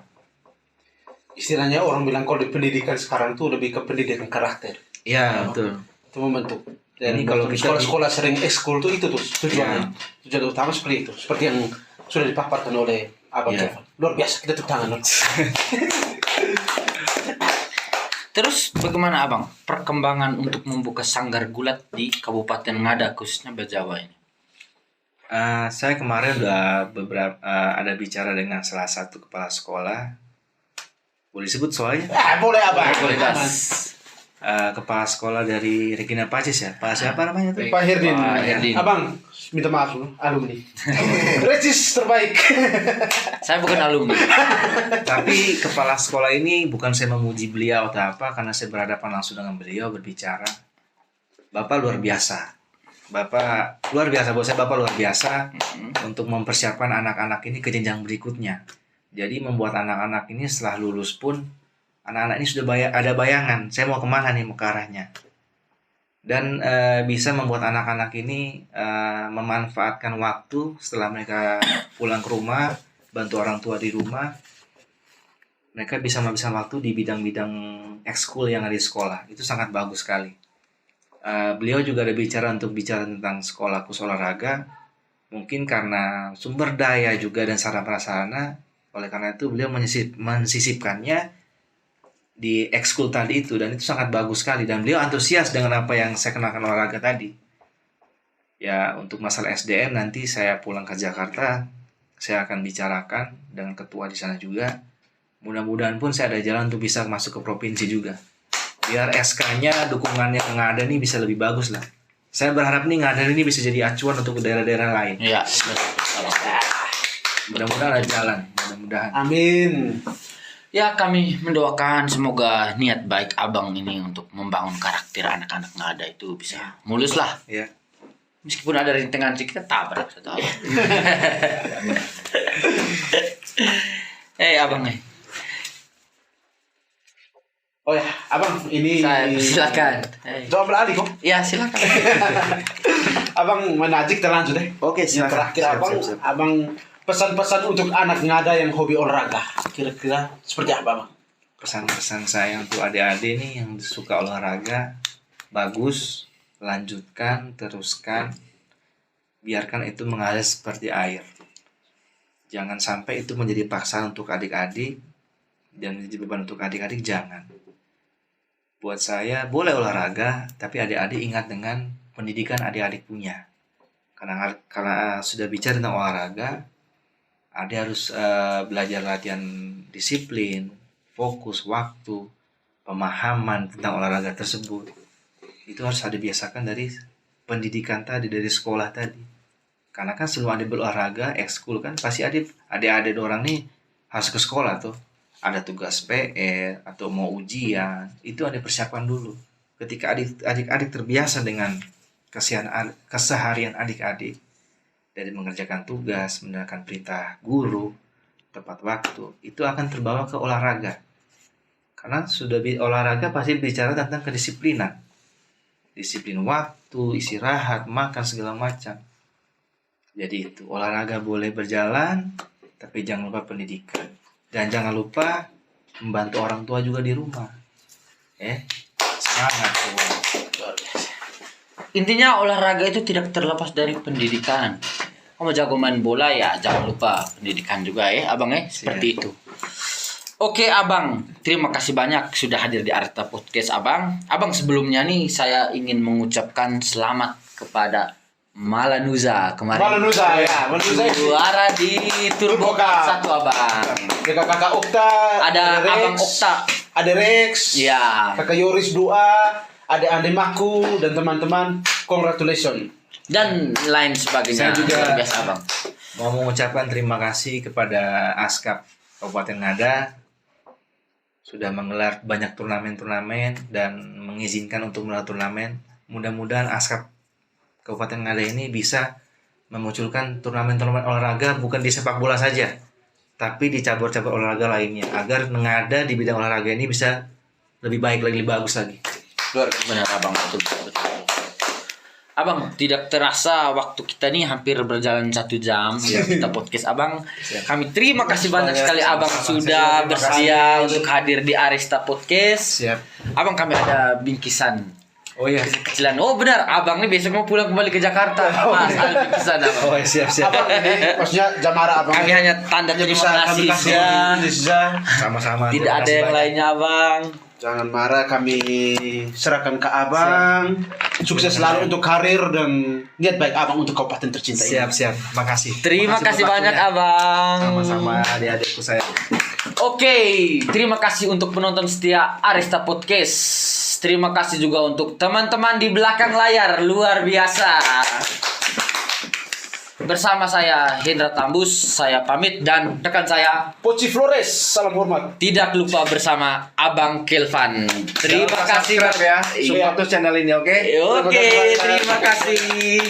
S3: Istilahnya orang bilang kalau di pendidikan sekarang tuh lebih ke pendidikan karakter.
S1: Iya, betul.
S3: Itu membentuk. Dan
S1: Ini kalau kita
S3: sekolah-sekolah sering ekskul tuh itu tuh tujuannya. Tujuan utama seperti itu. Seperti yang sudah dipaparkan oleh Abang Kevin. Luar biasa, kita tepuk tangan.
S2: Terus bagaimana abang perkembangan untuk membuka sanggar gulat di Kabupaten Ngada khususnya Bajawa ini?
S1: Saya kemarin udah ada bicara dengan salah satu kepala sekolah. Boleh disebut soalnya?
S3: Boleh abang.
S2: Boleh gas.
S1: Kepala sekolah dari Regina Pacis ya. Pak siapa namanya tuh?
S3: Pak Herdin.
S2: Pak Herdin.
S3: Abang, minta maaf dulu, alumni. Regis terbaik.
S2: Saya bukan alumni.
S1: Tapi kepala sekolah ini bukan saya memuji beliau atau apa, karena saya berhadapan langsung dengan beliau berbicara. Bapak luar biasa. Bapak luar biasa, buat saya Bapak luar biasa untuk mempersiapkan anak-anak ini ke jenjang berikutnya. Jadi membuat anak-anak ini setelah lulus pun anak-anak ini sudah ada bayangan saya mau kemana nih, mau ke arahnya. Dan bisa membuat anak-anak ini memanfaatkan waktu setelah mereka pulang ke rumah, bantu orang tua di rumah. Mereka bisa menghabiskan waktu di bidang-bidang ekskul yang ada di sekolah. Itu sangat bagus sekali. Beliau juga ada bicara tentang sekolah khusus olahraga. Mungkin karena sumber daya juga dan sarana prasarana, oleh karena itu beliau mensisipkannya di ekskul tadi itu, dan itu sangat bagus sekali, dan beliau antusias dengan apa yang saya kenalkan olahraga tadi. Ya, untuk masalah SDM nanti saya pulang ke Jakarta, saya akan bicarakan dengan ketua di sana juga. Mudah-mudahan pun saya ada jalan untuk bisa masuk ke provinsi juga. Biar SK-nya, dukungannya yang ada nih bisa lebih bagus lah. Saya berharap nih Ngada ini bisa jadi acuan untuk daerah-daerah lain.
S2: Iya.
S1: Mudah-mudahan ada jalan, mudah-mudahan.
S3: Amin.
S2: Ya, kami mendoakan semoga niat baik abang ini untuk membangun karakter anak-anak Ngada itu bisa mulus lah.
S1: Ya.
S2: Meskipun ada rintangan kita tabrak satu abang. Abang nih.
S3: Oh ya, abang ini.
S2: Saya silakan.
S3: Jawab beralih kok.
S2: Ya, silakan.
S3: Abang menajik terlanjut deh.
S1: Oke,
S3: Yang
S1: silakan.
S3: terakhir
S1: Siap.
S3: abang pesan-pesan untuk anak Ngada yang hobi olahraga. Kira-kira seperti apa, Bang?
S1: Pesan-pesan saya untuk adik-adik nih yang suka olahraga, bagus, lanjutkan, teruskan, biarkan itu mengalir seperti air. Jangan sampai itu menjadi paksaan untuk adik-adik dan menjadi beban untuk adik-adik, jangan. Buat saya boleh olahraga, tapi adik-adik ingat dengan pendidikan adik-adik punya. Karena sudah bicara tentang olahraga, adik harus belajar latihan disiplin, fokus, waktu, pemahaman tentang olahraga tersebut. Itu harus ada biasakan dari pendidikan tadi, dari sekolah tadi. Karena kan sebelum adik berolahraga, ekskul kan pasti adik-adik orang nih harus ke sekolah tuh. Ada tugas PR atau mau ujian, itu ada persiapan dulu. Ketika adik-adik terbiasa dengan keseharian adik-adik, dari mengerjakan tugas, mendengarkan perintah guru, tepat waktu, itu akan terbawa ke olahraga. Karena sudah olahraga pasti bicara tentang kedisiplinan. Disiplin waktu, istirahat, makan, segala macam. Jadi itu, olahraga boleh berjalan, tapi jangan lupa pendidikan. Dan jangan lupa membantu orang tua juga di rumah. Semangat semua.
S2: Intinya olahraga itu tidak terlepas dari pendidikan. Kamu jago main bola ya, jangan lupa pendidikan juga abang seperti itu. Oke abang, terima kasih banyak sudah hadir di Arta Podcast abang. Abang sebelumnya nih saya ingin mengucapkan selamat kepada Malanuza kemarin.
S3: Malanuza ya, Malanuza
S2: juara di Turbo Cup 1 abang.
S3: Kakak Okta,
S2: Ada abang Okta,
S3: ada Rex,
S2: ya,
S3: kakak Yoris Dua, ada Ande Maku dan teman-teman. Congratulations.
S2: dan lain sebagainya.
S1: Saya juga
S2: luar biasa abang.
S1: mau mengucapkan terima kasih kepada Askap Kabupaten Ngada sudah menggelar banyak turnamen-turnamen dan mengizinkan untuk menggelar turnamen. Mudah-mudahan Askap Kabupaten Ngada ini bisa memunculkan turnamen-turnamen olahraga bukan di sepak bola saja, tapi di cabur-cabur olahraga lainnya, agar Ngada di bidang olahraga ini bisa lebih baik lagi, lebih bagus lagi.
S2: Benar abang, betul. Abang, tidak terasa waktu kita nih hampir berjalan 1 jam kita podcast abang. Kami terima kasih banyak sekali abang sudah bersedia untuk hadir di Arista Podcast.
S1: Siap.
S2: Abang, kami ada bingkisan.
S1: Oh iya.
S2: Kecilan. Oh benar, abang nih besok mau pulang kembali ke Jakarta. Mas, ada bingkisan abang.
S1: Oh siap.
S3: Abang ini maksudnya Jamara abang.
S2: Kami hanya tanda terima kasih saja.
S3: Bisa.
S1: Sama-sama.
S2: Tidak ada yang lainnya abang.
S3: Jangan marah, kami serahkan ke abang. Sukses selalu untuk karir dan niat baik abang untuk kabupaten tercinta ini.
S1: Siap. Makasih.
S2: Terima kasih
S1: buat
S2: banyak
S1: waktunya.
S2: abang.
S1: Sama-sama adik-adikku sayang.
S2: Oke, terima kasih untuk penonton setia Arista Podcast. Terima kasih juga untuk teman-teman di belakang layar, luar biasa. Bersama saya Hendra Tambus, saya pamit dan rekan saya
S3: Poci Flores, salam hormat.
S2: tidak lupa bersama Abang Kelvan. Terima kasih
S1: ya. Support tuh channel ini, oke?
S2: Oke, terima kasih.